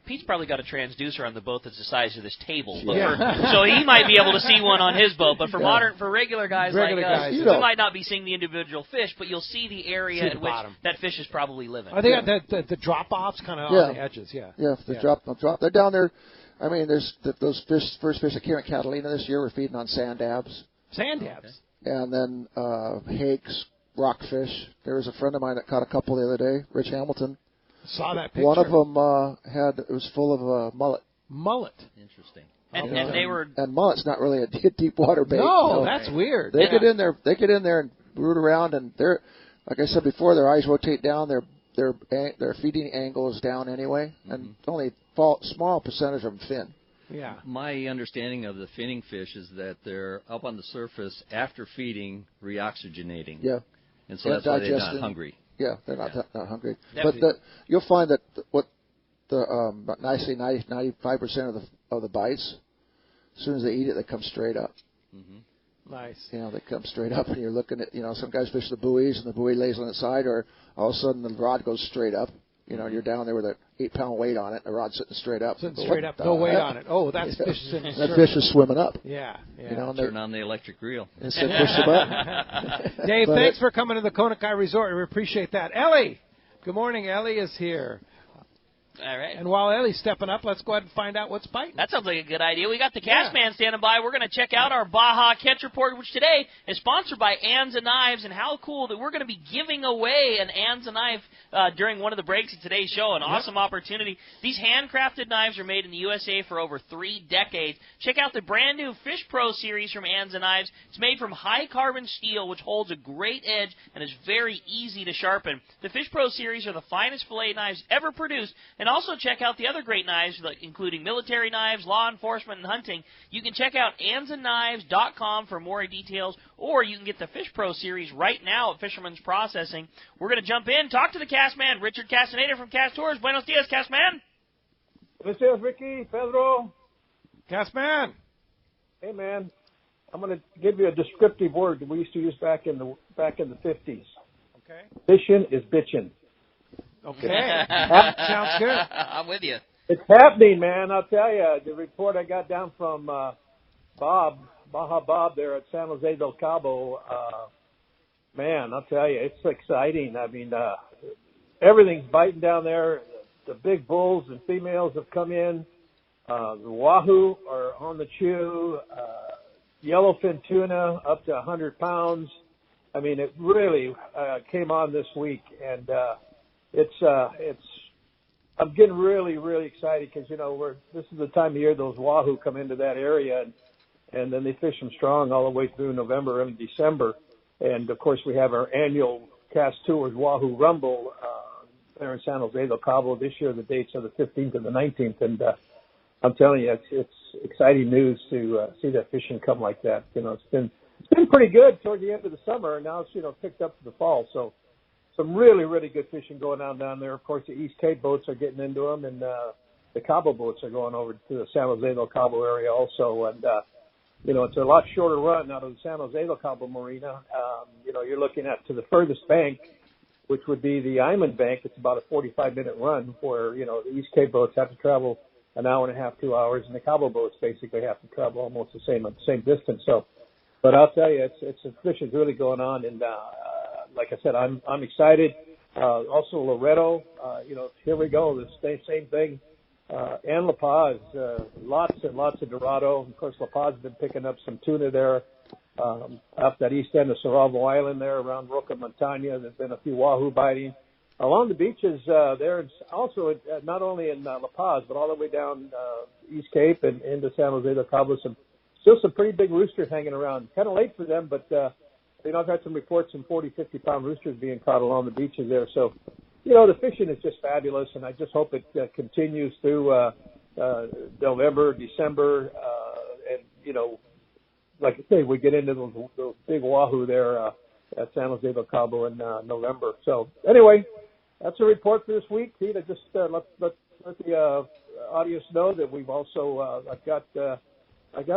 S3: Pete's probably got a transducer on the boat that's the size of this table, so he might be able to see one on his boat. But for regular guys like us, we might not be seeing the individual fish, but you'll see the area at which that fish is probably living.
S2: Are they got the drop-offs kind of on the edges? Yeah.
S8: Yeah, drop. They're down there. I mean, there's those first fish that came at Catalina this year were feeding on sand dabs.
S2: Sand dabs.
S8: Okay. And then hakes, rockfish. There was a friend of mine that caught a couple the other day, Rich Hamilton.
S2: Saw that picture.
S8: One of them it was full of mullet.
S2: Mullet.
S14: Interesting.
S3: And they were.
S8: And mullet's not really a deep water bait.
S2: No, that's weird.
S8: They get in there. They get in there and root around, and they're, like I said before, their eyes rotate down. Their feeding angle is down anyway, and only small percentage of them fin.
S2: Yeah.
S14: My understanding of the finning fish is that they're up on the surface after feeding, reoxygenating.
S8: Yeah.
S14: And so that's why they're not hungry.
S8: Yeah, they're not hungry. But you'll find that what about 95% of the bites, as soon as they eat it, they come straight up.
S14: Mm-hmm.
S2: Nice.
S8: They come straight up, and you're looking at some guys fish the buoys, and the buoy lays on its side, or all of a sudden the rod goes straight up. You're down there with an 8-pound weight on it, the rod's sitting straight up.
S2: No weight on it. Oh, that's fish sitting straight.
S8: That fish is swimming up.
S2: Yeah.
S14: Turn on the electric reel.
S8: And so push the button.
S2: Dave, thanks for coming to the Kona Kai Resort. We appreciate that. Ellie, good morning. Ellie is here.
S3: All right.
S2: And while Ellie's stepping up, let's go ahead and find out what's biting.
S3: That sounds like a good idea. We got the Cast Man standing by. We're going to check out our Baja Catch Report, which today is sponsored by Anza Knives. And how cool that we're going to be giving away an Anza knife during one of the breaks of today's show. An awesome opportunity. These handcrafted knives are made in the USA for over 3 decades. Check out the brand new Fish Pro series from Anza Knives. It's made from high carbon steel, which holds a great edge and is very easy to sharpen. The Fish Pro series are the finest fillet knives ever produced. And also check out the other great knives, including military knives, law enforcement, and hunting. You can check out AnzaKnives.com for more details, or you can get the Fish Pro series right now at Fisherman's Processing. We're going to jump in, talk to the Cast Man, Richard Castaneda from Cast Tours. Buenos dias, Cast Man.
S15: Buenos dias, Ricky, Pedro.
S2: Cast Man.
S15: Hey, man. I'm going to give you a descriptive word that we used to use back in the 50s.
S2: Okay.
S15: Fishing is bitching.
S2: Okay. Sounds good.
S3: I'm with you.
S15: It's happening, man. I'll tell you. The report I got down from Baja Bob there at San Jose del Cabo, man, I'll tell you, it's exciting. I mean, everything's biting down there. The big bulls and females have come in. The wahoo are on the chew. Yellowfin tuna up to 100 pounds. I mean, it really came on this week, and I'm getting really, really excited because, this is the time of year those wahoo come into that area, and then they fish them strong all the way through November and December. And, of course, we have our annual Cast Tours Wahoo Rumble there in San Jose del Cabo. This year the dates are the 15th and the 19th, and I'm telling you, it's exciting news to see that fishing come like that. It's been pretty good toward the end of the summer, and now it's, picked up to the fall. So some really, really good fishing going on down there. Of course, the East Cape boats are getting into them, and the Cabo boats are going over to the San Jose del Cabo area also. And, it's a lot shorter run out of the San Jose del Cabo Marina. You're looking at to the furthest bank, which would be the Iman Bank. It's about a 45-minute run where, the East Cape boats have to travel an hour and a half, 2 hours, and the Cabo boats basically have to travel almost the same distance. So, but I'll tell you, it's fishing's really going on, and like I said, I'm excited. Also Loretto, here we go, the same thing. And La Paz, lots and lots of Dorado. Of course, La Paz has been picking up some tuna there. Up that east end of Cerralvo Island there around Roca Montaña, there's been a few wahoo biting. Along the beaches there, also not only in La Paz, but all the way down East Cape and into San Jose del Cabo, still some pretty big roosters hanging around. Kind of late for them, but I've had some reports of 40, 50-pound roosters being caught along the beaches there. So, the fishing is just fabulous, and I just hope it continues through November, December, and, like I say, we get into those big wahoo there at San Jose del Cabo in November. So anyway, that's a report for this week, Pete. I just let the audience know that we've also I got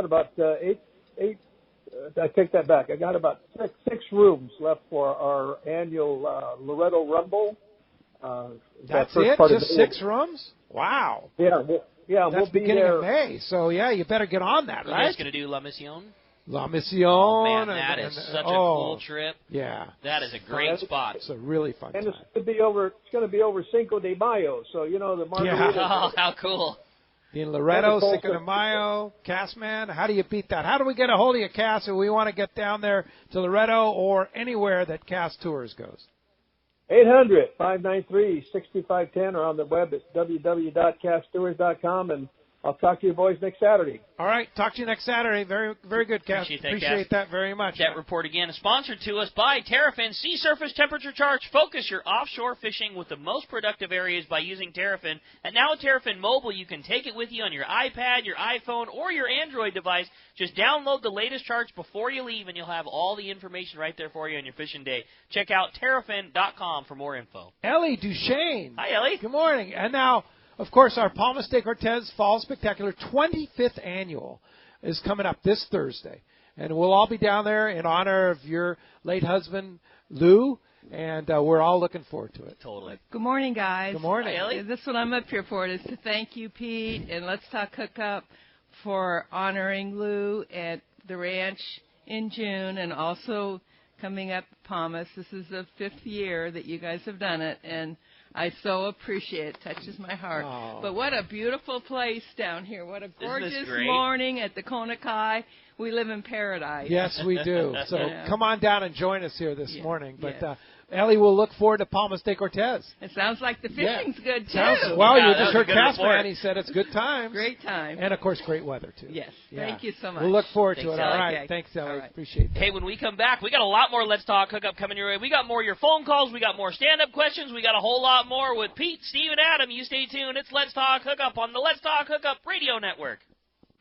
S15: about eight. I take that back. I got about six rooms left for our annual Loretto Rumble.
S2: That's it? Just 6 rooms? Wow.
S15: Yeah,
S2: that's
S15: we'll be
S2: beginning
S15: there.
S2: of May. So yeah, you better get on that, right?
S3: You guys going to do La Mission?
S2: La Mission.
S3: Oh, man, that is such a cool trip.
S2: Yeah.
S3: That is a great spot.
S2: It's a really fun time.
S15: And it's going to be over Cinco de Mayo, so the margarita.
S3: Yeah. Oh, how cool.
S2: In Loretto, Cinco de Mayo, Castman. How do you beat that? How do we get a hold of you, Cass, if we want to get down there to Loretto or anywhere that Cass Tours goes?
S15: 800-593-6510 or on the web at www.casttours.com, and I'll talk to you boys next Saturday.
S2: All right. Talk to you next Saturday. Very, very good, Cass. Appreciate that very much.
S3: That report again is sponsored to us by Terrafin Sea Surface Temperature Charge. Focus your offshore fishing with the most productive areas by using Terrafin. And now with Terrafin Mobile, you can take it with you on your iPad, your iPhone, or your Android device. Just download the latest charge before you leave, and you'll have all the information right there for you on your fishing day. Check out Terrafin.com for more info.
S2: Ellie Duchesne.
S3: Hi, Ellie.
S2: Good morning. And now, of course, our Palmas de Cortez Fall Spectacular 25th Annual is coming up this Thursday. And we'll all be down there in honor of your late husband, Lou, and we're all looking forward to it.
S3: Totally.
S16: Good morning, guys.
S2: Good morning.
S3: Hi, Ellie.
S16: This is what I'm up here for, is to thank you, Pete, and Let's Talk Hookup for honoring Lou at the ranch in June, and also coming up Palmas. This is the 5th year that you guys have done it, and I so appreciate it. Touches my heart.
S2: Oh.
S16: But what a beautiful place down here. What a gorgeous morning at the Kona Kai. We live in paradise.
S2: Yes, we do. So come on down and join us here this morning. But Ellie will look forward to Palmas de Cortez.
S16: It sounds like the fishing's good, too.
S2: Well, you just heard Castman. He said it's good times.
S16: Great time.
S2: And, of course, great weather, too.
S16: Yes. Thank you so much.
S2: We'll look forward to it.
S3: Ellie.
S2: All right. Thanks, Ellie. Appreciate that.
S3: Hey, when we come back, we got a lot more Let's Talk Hookup coming your way. We got more of your phone calls. We got more stand-up questions. We got a whole lot more with Pete, Steve, and Adam. You stay tuned. It's Let's Talk Hookup on the Let's Talk Hookup Radio Network.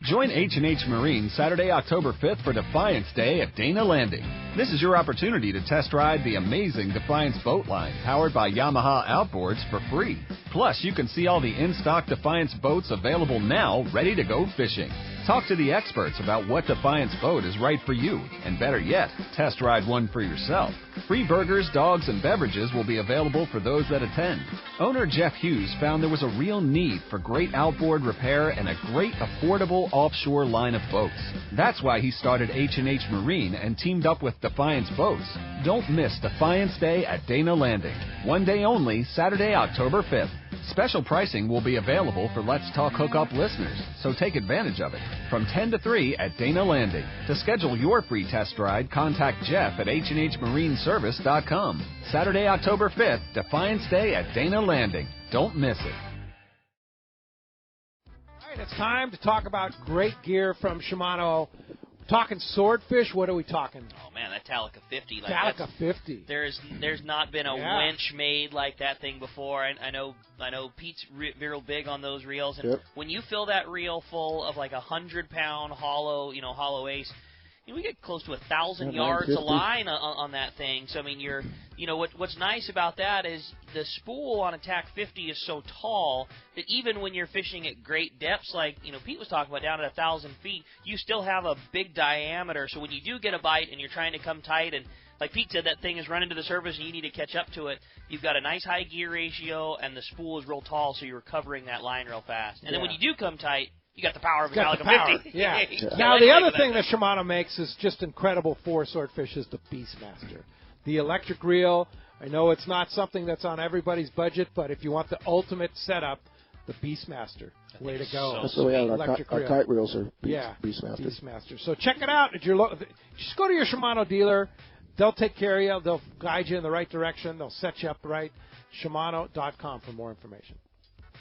S17: Join H&H Marine Saturday, October 5th for Defiance Day at Dana Landing. This is your opportunity to test ride the amazing Defiance boat line, powered by Yamaha Outboards, for free. Plus, you can see all the in-stock Defiance boats available now, ready to go fishing. Talk to the experts about what Defiance boat is right for you, and better yet, test ride one for yourself. Free burgers, dogs, and beverages will be available for those that attend. Owner Jeff Hughes found there was a real need for great outboard repair and a great affordable offshore line of boats. That's why he started H&H Marine and teamed up with Defiance Boats. Don't miss Defiance Day at Dana Landing. One day only, Saturday, October 5th. Special pricing will be available for Let's Talk Hookup listeners, so take advantage of it. From 10 to 3 at Dana Landing. To schedule your free test ride, contact Jeff at HNHMarineservice.com. Saturday, October 5th, Defiance Day at Dana Landing. Don't miss it.
S2: All right, it's time to talk about great gear from Shimano. Talking swordfish, what are we talking?
S3: Oh, man, that Talica 50.
S2: Talica 50.
S3: There's not been a winch made like that thing before. I know Pete's real big on those reels. And when you fill that reel full of like 100-pound hollow ace, we get close to 1,000 yards a line on that thing. So, I mean, what's nice about that is the spool on a TAC 50 is so tall that even when you're fishing at great depths, like, Pete was talking about down at 1,000 feet, you still have a big diameter. So when you do get a bite and you're trying to come tight, and like Pete said, that thing is running to the surface and you need to catch up to it, you've got a nice high gear ratio and the spool is real tall, so you're recovering that line real fast. And then when you do come tight, you got the power of a Talica 50.
S2: Yeah. Now, the other thing that Shimano makes is just incredible for swordfish is the Beastmaster. The electric reel, I know it's not something that's on everybody's budget, but if you want the ultimate setup, the Beastmaster. Way to go.
S8: That's the way our kite reels are Beastmaster.
S2: Beastmaster. So check it out. Just go to your Shimano dealer. They'll take care of you. They'll guide you in the right direction. They'll set you up right. Shimano.com for more information.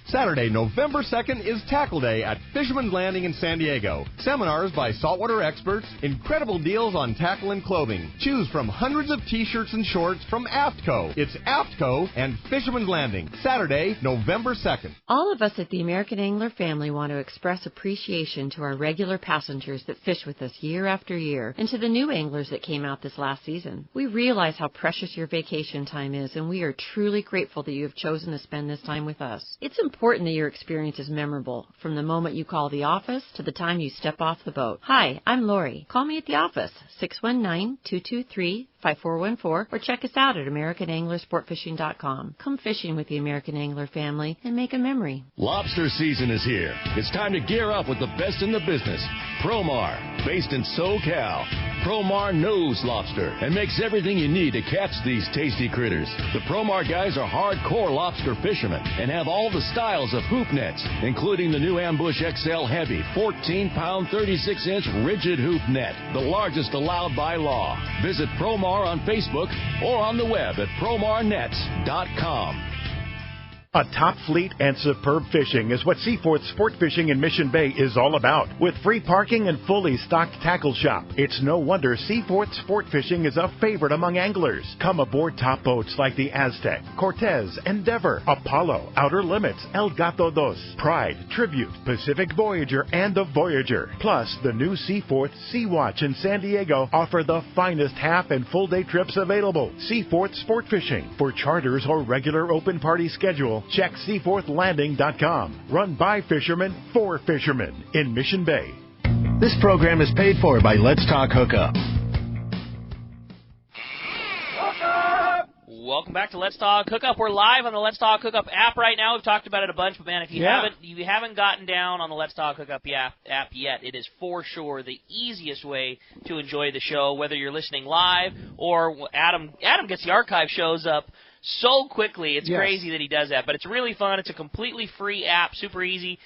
S5: Saturday, November 2nd is Tackle Day at Fisherman's Landing in San Diego. Seminars by saltwater experts, incredible deals on tackle and clothing. Choose from hundreds of t-shirts and shorts from AFTCO. It's AFTCO and Fisherman's Landing, Saturday, November 2nd.
S18: All of us at the American Angler family want to express appreciation to our regular passengers that fish with us year after year, and to the new anglers that came out this last season. We realize how precious your vacation time is, and we are truly grateful that you have chosen to spend this time with us. It's important that your experience is memorable, from the moment you call the office to the time you step off the boat. Hi, I'm Lori. Call me at the office, 619-223-5414, or check us out at AmericanAnglerSportFishing.com. Come fishing with the American Angler family and make a memory.
S12: Lobster season is here. It's time to gear up with the best in the business. Promar, based in SoCal. Promar knows lobster and makes everything you need to catch these tasty critters. The Promar guys are hardcore lobster fishermen and have all the styles of hoop nets, including the new Ambush XL Heavy 14-pound, 36-inch rigid hoop net, the largest allowed by law. Visit Promar on Facebook or on the web at promarnets.com.
S19: A top fleet and superb fishing is what Seaforth Sport Fishing in Mission Bay is all about. With free parking and fully stocked tackle shop, it's no wonder Seaforth Sport Fishing is a favorite among anglers. Come aboard top boats like the Aztec, Cortez, Endeavor, Apollo, Outer Limits, El Gato Dos, Pride, Tribute, Pacific Voyager, and the Voyager. Plus, the new Seaforth Sea Watch in San Diego offer the finest half and full day trips available. Seaforth Sport Fishing. For charters or regular open party schedule, check SeaforthLanding.com. Run by fishermen for fishermen in Mission Bay.
S20: This program is paid for by Let's Talk Hookup.
S3: Welcome back to Let's Talk Hookup. We're live on the Let's Talk Hookup app right now. We've talked about it a bunch, but man, if you haven't gotten down on the Let's Talk Hookup app yet, it is for sure the easiest way to enjoy the show, whether you're listening live or Adam gets the archive shows up so quickly. It's crazy that he does that, but it's really fun. It's a completely free app, super easy.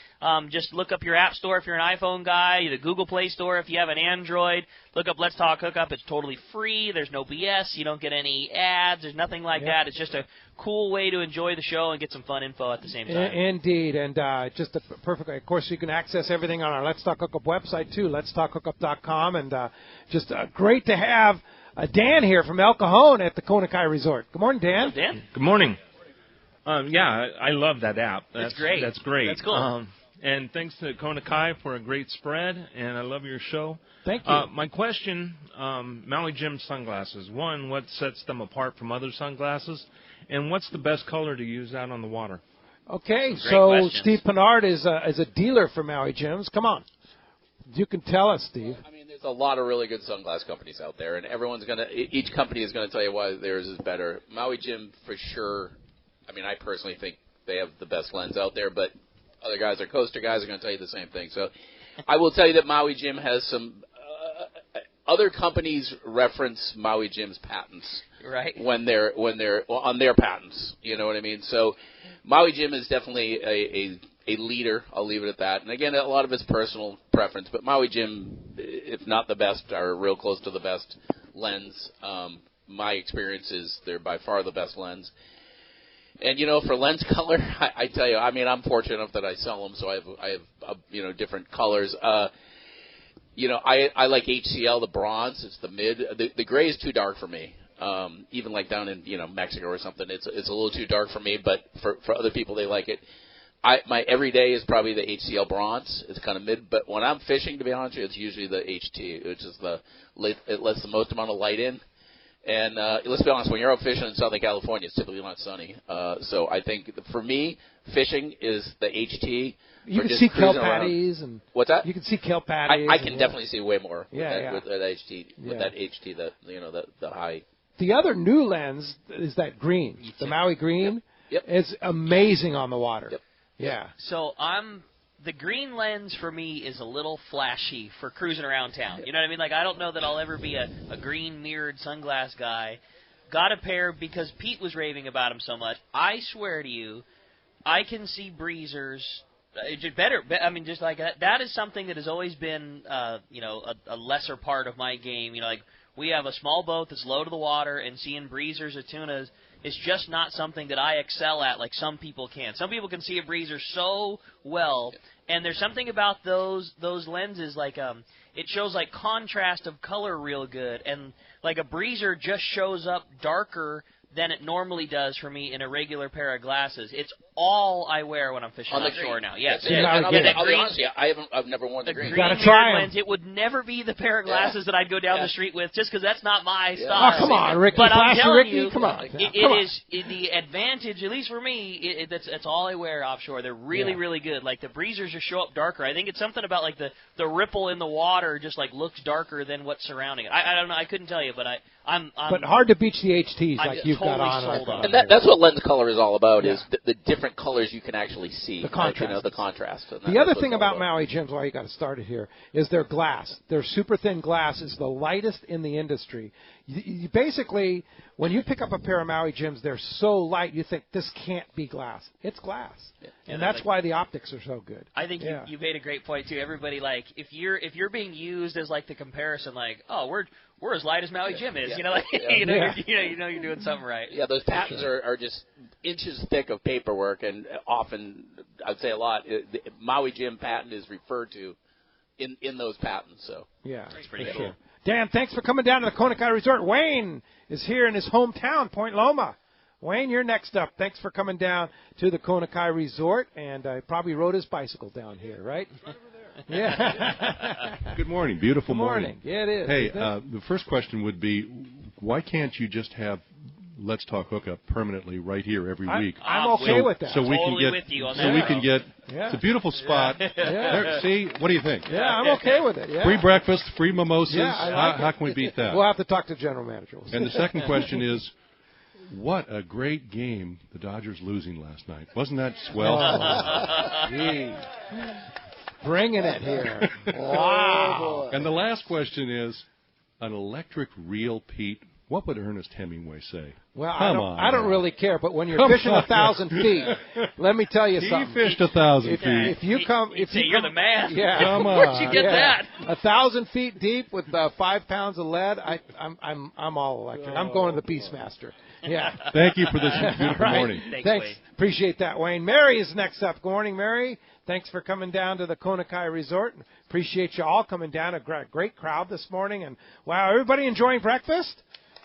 S3: Just look up your app store if you're an iPhone guy, the Google Play Store if you have an Android. Look up Let's Talk Hookup. It's totally free. There's no BS. You don't get any ads. There's nothing like that. It's just a cool way to enjoy the show and get some fun info at the same time.
S2: Indeed, and just a perfect. Of course, you can access everything on our Let's Talk Hookup website too, letstalkhookup.com, and just great to have Dan here from El Cajon at the Kona Resort. Good morning, Dan.
S3: Hello, Dan.
S21: Good morning. I love that app. That's
S3: great.
S21: That's great.
S3: That's cool.
S21: And thanks to Kona Kai for a great spread, and I love your show.
S2: Thank you.
S21: My question, Maui Jim sunglasses. One, what sets them apart from other sunglasses? And what's the best color to use out on the water?
S2: Okay, so Steve Pinard is a dealer for Maui Jims. Come on. You can tell us, Steve.
S10: There's a lot of really good sunglass companies out there, and each company is going to tell you why theirs is better. Maui Jim, for sure, I personally think they have the best lens out there, but other guys, Coaster guys, are going to tell you the same thing. So I will tell you that Maui Jim has some other companies reference Maui Jim's patents when they're on their patents. You know what I mean? So Maui Jim is definitely a leader. I'll leave it at that. And again, a lot of it's personal preference, but Maui Jim, if not the best, are real close to the best lens. My experience is they're by far the best lens. And for lens color, I tell you, I'm fortunate enough that I sell them, so I have different colors. I like HCL, the bronze. It's the mid. The gray is too dark for me. Even like down in Mexico or something, it's a little too dark for me. But for other people, they like it. My everyday is probably the HCL bronze. It's kind of mid. But when I'm fishing, to be honest with you, it's usually the HT, which is it lets the most amount of light in. And let's be honest, when you're out fishing in Southern California, it's typically not sunny. So I think for me, fishing is the HT.
S2: You can see kelp patties and
S10: what's that?
S2: You can see kelp patties.
S10: I can definitely see way more with that HT, the high.
S2: The other new lens is that green, the Maui green.
S10: Yep.
S2: It's amazing on the water.
S10: Yep.
S2: Yeah.
S3: So the green lens for me is a little flashy for cruising around town. You know what I mean? Like, I don't know that I'll ever be a green mirrored sunglass guy. Got a pair because Pete was raving about them so much. I swear to you, I can see breezers better. Just like that is something that has always been, a lesser part of my game. Like, we have a small boat that's low to the water, and seeing breezers or tunas is just not something that I excel at like some people can. Some people can see a breezer so well, and there's something about those lenses, like it shows like contrast of color real good, and like a breezer just shows up darker than it normally does for me in a regular pair of glasses. It's all I wear when I'm fishing
S10: on the
S3: offshore
S10: green.
S3: now. Yes,
S10: I'll be honest with you, I've never worn the green.
S3: You gotta try lens. It would never be the pair of glasses that I'd go down the street with, just because that's not my style.
S2: Oh, come on, Ricky.
S3: But I'm telling
S2: Ricky,
S3: you,
S2: come on.
S3: it is the advantage, at least for me. That's all I wear offshore. They're really, really good. Like the breezers just show up darker. I think it's something about like the ripple in the water just like looks darker than what's surrounding it. I don't know. I couldn't tell you, but I'm
S2: but hard to beach the HTs like you've
S3: totally
S2: got on.
S3: sold on.
S10: And that's what lens color is all about, is the different colors you can actually see.
S2: The contrast.
S10: The contrast.
S2: The other thing about Maui Jims, why you got to start it here, is their glass. Their super thin glass is the lightest in the industry. You basically, when you pick up a pair of Maui Jims, they're so light you think this can't be glass. It's glass, and that's why the optics are so good.
S3: I think you made a great point too. Everybody, like, if you're being used as like the comparison, like, oh, we're as light as Maui Jim is, you know, like you know you're doing something right.
S10: Yeah, those patents are just inches thick of paperwork, and often, I'd say a lot, the Maui Jim patent is referred to in those patents. So
S3: that's pretty
S2: for
S3: cool.
S2: Sure. Dan, thanks for coming down to the Kona Kai Resort. Wayne is here in his hometown, Point Loma. Wayne, you're next up. Thanks for coming down to the Kona Kai Resort, and probably rode his bicycle down here, right? Yeah.
S1: Good morning. Beautiful morning.
S2: Yeah, it is.
S1: Hey, the first question would be, why can't you just have Let's Talk Hookup permanently right here every week?
S2: I'm okay with that.
S1: So we can get.
S3: with you on
S1: so
S3: that.
S1: we can get.
S2: Yeah.
S1: It's a beautiful spot. There, see, what do you think?
S2: Yeah, I'm okay with it. Yeah.
S1: Free breakfast, free mimosas.
S2: Yeah, I like
S1: how can we beat that?
S2: We'll have to talk to general manager.
S1: And the second question is, what a great game the Dodgers losing last night. Wasn't that swell?
S2: Gee. Bringing it here. Wow.
S1: And the last question is, an electric reel, Pete, what would Ernest Hemingway say?
S2: Well,
S1: I
S2: don't really care, but when you're fishing 1,000 feet, let me tell you something.
S1: He fished 1,000 feet.
S2: If you come,
S3: you're the man.
S2: Yeah.
S1: Come on.
S3: Where'd you get that?
S2: 1,000 feet deep with 5 pounds of lead. I'm all electric. I'm going to the Beastmaster. Yeah.
S1: Thank you for this beautiful
S2: right.
S1: morning.
S3: Thanks. Wayne.
S2: Appreciate that, Wayne. Mary is next up. Good morning, Mary. Thanks for coming down to the Kona Kai Resort. Appreciate you all coming down. A great crowd this morning. And, wow, everybody enjoying breakfast?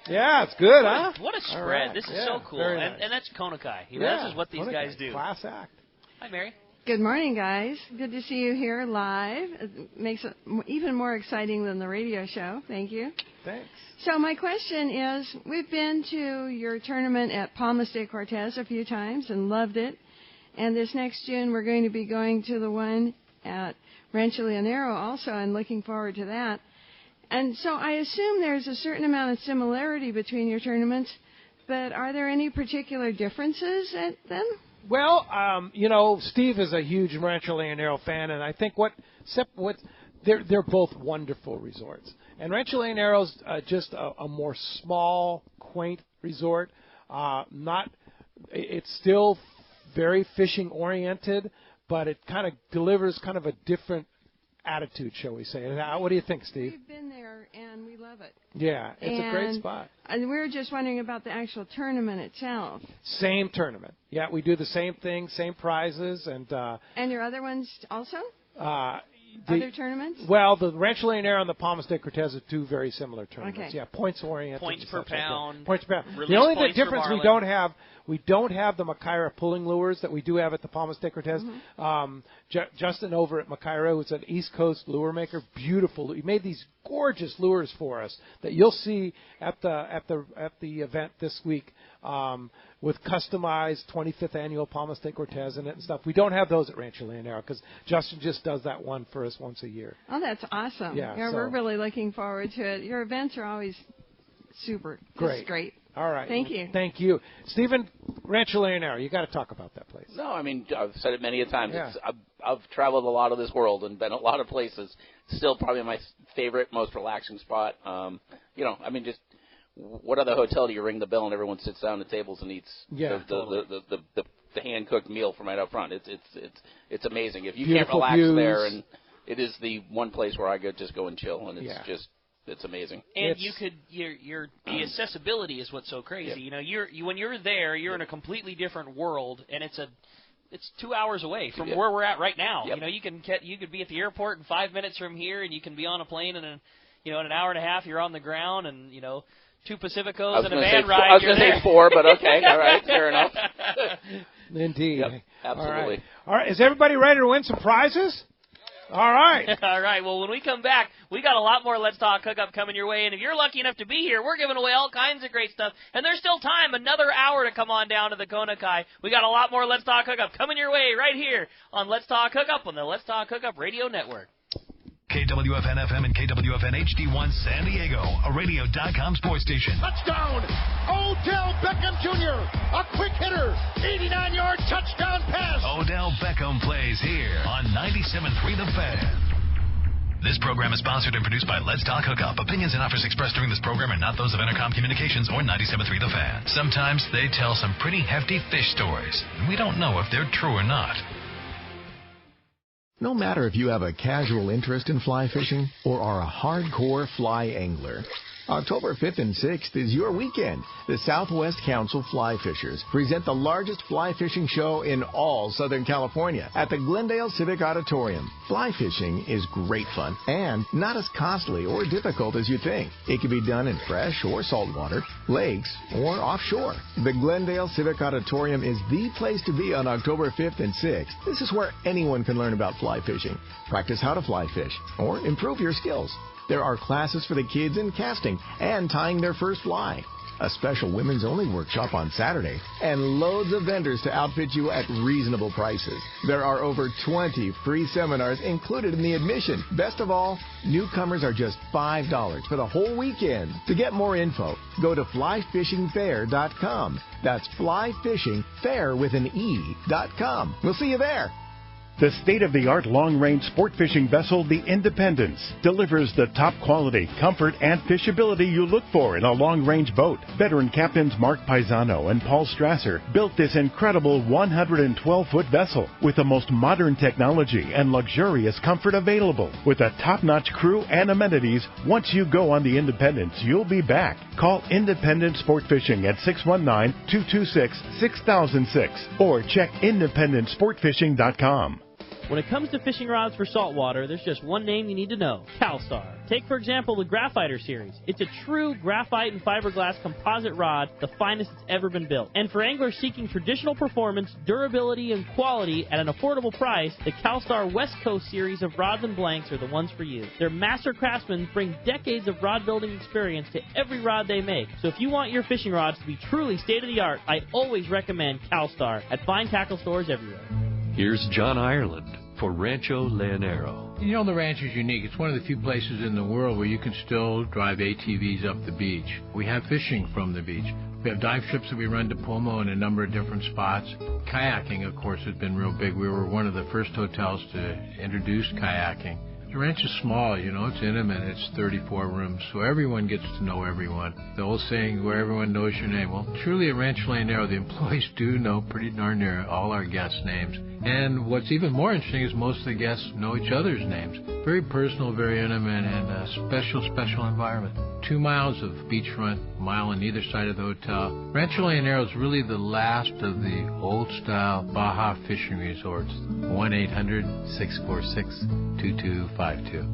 S2: Yeah, it's good, huh?
S3: What a spread.
S2: Right.
S3: This is so cool.
S2: Nice.
S3: And that's Kona Kai. This is what these
S2: Kona
S3: guys
S2: Kai.
S3: do.
S2: Class act.
S3: Hi, Mary.
S22: Good morning, guys. Good to see you here live. It makes it even more exciting than the radio show. Thank you.
S2: Thanks.
S22: So my question is, we've been to your tournament at Palmas de Cortez a few times and loved it. And this next June, we're going to be going to the one at Rancho Leonero also, and looking forward to that. And so I assume there's a certain amount of similarity between your tournaments, but are there any particular differences at them?
S2: Well, Steve is a huge Rancho Leonero fan, and I think they're both wonderful resorts. And Rancho Leonero's just a more small, quaint resort. It's still very fishing oriented, but it kind of delivers kind of a different attitude, shall we say. What do you think, Steve?
S22: We've been there, and we love it.
S2: Yeah, it's a great spot.
S22: And we were just wondering about the actual tournament itself.
S2: Same tournament. Yeah, we do the same thing, same prizes. And
S22: your other ones also?
S2: Other
S22: tournaments?
S2: Well, the Rancho Leonero and the Palmas de Cortez are two very similar tournaments.
S22: Okay.
S2: Yeah, points oriented.
S3: Points per pound.
S2: Like points per pound.
S3: Release
S2: The only
S3: points
S2: difference
S3: for
S2: we don't have the Macaira pulling lures that we do have at the Palmas de Cortez.
S22: Mm-hmm.
S2: Justin over at Macaira, who's an East Coast lure maker, beautiful. He made these gorgeous lures for us that you'll see at the event this week. With customized 25th annual Palmas de Cortez in it and stuff. We don't have those at Rancho Leonero because Justin just does that one for us once a year.
S22: Oh, that's awesome.
S2: Yeah,
S22: we're really looking forward to it. Your events are always super.
S2: Great.
S22: Great.
S2: All right.
S22: Thank you.
S2: Thank you. Stephen, Rancho Leonero, you got to talk about that place.
S10: No, I mean, I've said it many a time.
S2: Yeah.
S10: I've traveled a lot of this world and been a lot of places. Still probably my favorite, most relaxing spot. Just what other hotel do you ring the bell and everyone sits down at tables and eats the hand cooked meal from right up front? It's amazing. If you
S2: Beautiful
S10: can't relax
S2: views.
S10: there, and it is the one place where I just go and chill, and it's just it's amazing.
S3: And the accessibility is what's so crazy.
S10: Yep.
S3: You know, when you're there, you're in a completely different world, and it's 2 hours away from where we're at right now.
S10: Yep.
S3: You know, you could be at the airport in 5 minutes from here, and you can be on a plane in in an hour and a half. You're on the ground, and 2 Pacificos and a van ride.
S10: I was going to say 4, but okay, all right, fair enough.
S2: Indeed.
S10: Yep, absolutely.
S2: All right, is everybody ready to win some prizes? All right.
S3: All right. Well, when we come back, we got a lot more Let's Talk Hookup coming your way. And if you're lucky enough to be here, we're giving away all kinds of great stuff. And there's still time, another hour to come on down to the Kona Kai. We got a lot more Let's Talk Hookup coming your way right here on Let's Talk Hookup on the Let's Talk Hookup Radio Network.
S4: KWFN-FM and KWFN-HD1 San Diego, a radio.com sports station.
S7: Touchdown! Odell Beckham Jr., a quick hitter, 89-yard touchdown pass.
S4: Odell Beckham plays here on 97.3 The Fan. This program is sponsored and produced by Let's Talk Hookup. Opinions and offers expressed during this program are not those of Intercom Communications or 97.3 The Fan. Sometimes they tell some pretty hefty fish stories, and we don't know if they're true or not.
S23: No matter if you have a casual interest in fly fishing or are a hardcore fly angler, October 5th and 6th is your weekend. The Southwest Council Fly Fishers present the largest fly fishing show in all Southern California at the Glendale Civic Auditorium. Fly fishing is great fun and not as costly or difficult as you think. It can be done in fresh or saltwater, lakes, or offshore. The Glendale Civic Auditorium is the place to be on October 5th and 6th. This is where anyone can learn about fly fishing, practice how to fly fish, or improve your skills. There are classes for the kids in casting and tying their first fly, a special women's-only workshop on Saturday, and loads of vendors to outfit you at reasonable prices. There are over 20 free seminars included in the admission. Best of all, newcomers are just $5 for the whole weekend. To get more info, go to flyfishingfair.com. That's flyfishingfair.com. We'll see you there.
S19: The state-of-the-art long-range sport fishing vessel, the Independence, delivers the top quality, comfort, and fishability you look for in a long-range boat. Veteran captains Mark Paisano and Paul Strasser built this incredible 112-foot vessel with the most modern technology and luxurious comfort available. With a top-notch crew and amenities, once you go on the Independence, you'll be back. Call Independence Sport Fishing at 619-226-6006 or check independencesportfishing.com.
S24: When it comes to fishing rods for saltwater, there's just one name you need to know, CalStar. Take, for example, the Graphiter series. It's a true graphite and fiberglass composite rod, the finest it's ever been built. And for anglers seeking traditional performance, durability, and quality at an affordable price, the CalStar West Coast series of rods and blanks are the ones for you. Their master craftsmen bring decades of rod building experience to every rod they make. So if you want your fishing rods to be truly state-of-the-art, I always recommend CalStar at fine tackle stores everywhere.
S25: Here's John Ireland for Rancho Leonero.
S26: You know, the ranch is unique. It's one of the few places in the world where you can still drive ATVs up the beach. We have fishing from the beach. We have dive trips that we run to Pomo in a number of different spots. Kayaking, of course, has been real big. We were one of the first hotels to introduce kayaking. The ranch is small, you know, it's intimate, it's 34 rooms, so everyone gets to know everyone. The old saying, where everyone knows your name. Well, truly at Rancho Leonero, the employees do know pretty darn near all our guests' names. And what's even more interesting is most of the guests know each other's names. Very personal, very intimate, and a special, special environment. 2 miles of beachfront, a mile on either side of the hotel. Rancho Leonero is really the last of the old-style Baja fishing resorts. 1-800-646-2252.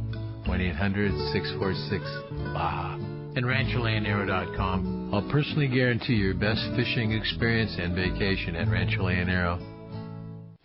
S26: 1-800-646-BAJA. And RanchoLeonero.com. I'll personally guarantee your best fishing experience and vacation at Rancho Leonero.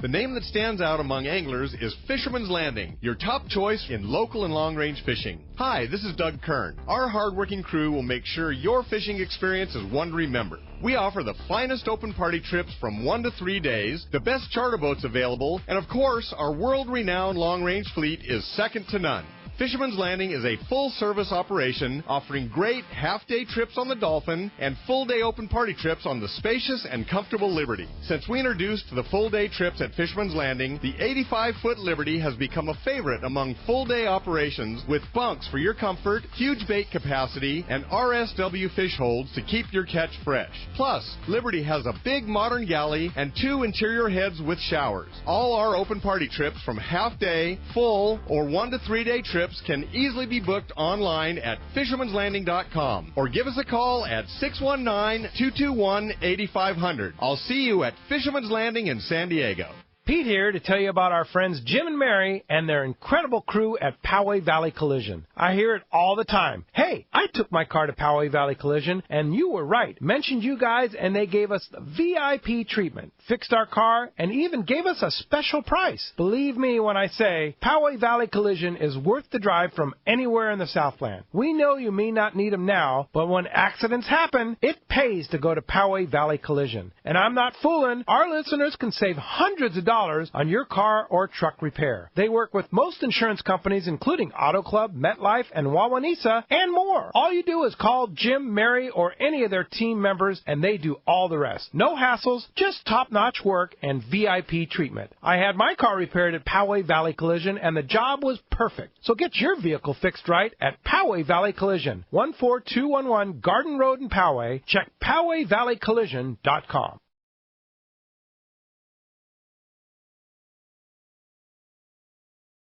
S5: The name that stands out among anglers is Fisherman's Landing, your top choice in local and long-range fishing. Hi, this is Doug Kern. Our hardworking crew will make sure your fishing experience is one to remember. We offer the finest open party trips from 1 to 3 days, the best charter boats available, and of course, our world-renowned long-range fleet is second to none. Fisherman's Landing is a full-service operation offering great half-day trips on the Dolphin and full-day open party trips on the spacious and comfortable Liberty. Since we introduced the full-day trips at Fisherman's Landing, the 85-foot Liberty has become a favorite among full-day operations with bunks for your comfort, huge bait capacity, and RSW fish holds to keep your catch fresh. Plus, Liberty has a big modern galley and 2 interior heads with showers. All our open party trips from half-day, full, or 1 to 3 day trips trips can easily be booked online at fishermanslanding.com or give us a call at 619-221-8500. I'll see you at Fisherman's Landing in San Diego.
S2: Pete here to tell you about our friends Jim and Mary and their incredible crew at Poway Valley Collision. I hear it all the time. Hey, I took my car to Poway Valley Collision, and you were right. Mentioned you guys, and they gave us the VIP treatment, fixed our car, and even gave us a special price. Believe me when I say Poway Valley Collision is worth the drive from anywhere in the Southland. We know you may not need them now, but when accidents happen, it pays to go to Poway Valley Collision. And I'm not fooling. Our listeners can save hundreds of dollars on your car or truck repair. They work with most insurance companies, including Auto Club, MetLife, and Wawanesa, and more. All you do is call Jim, Mary, or any of their team members, and they do all the rest. No hassles, just top-notch work and VIP treatment. I had my car repaired at Poway Valley Collision, and the job was perfect. So get your vehicle fixed right at Poway Valley Collision, 14211 Garden Road in Poway. Check PowayValleyCollision.com.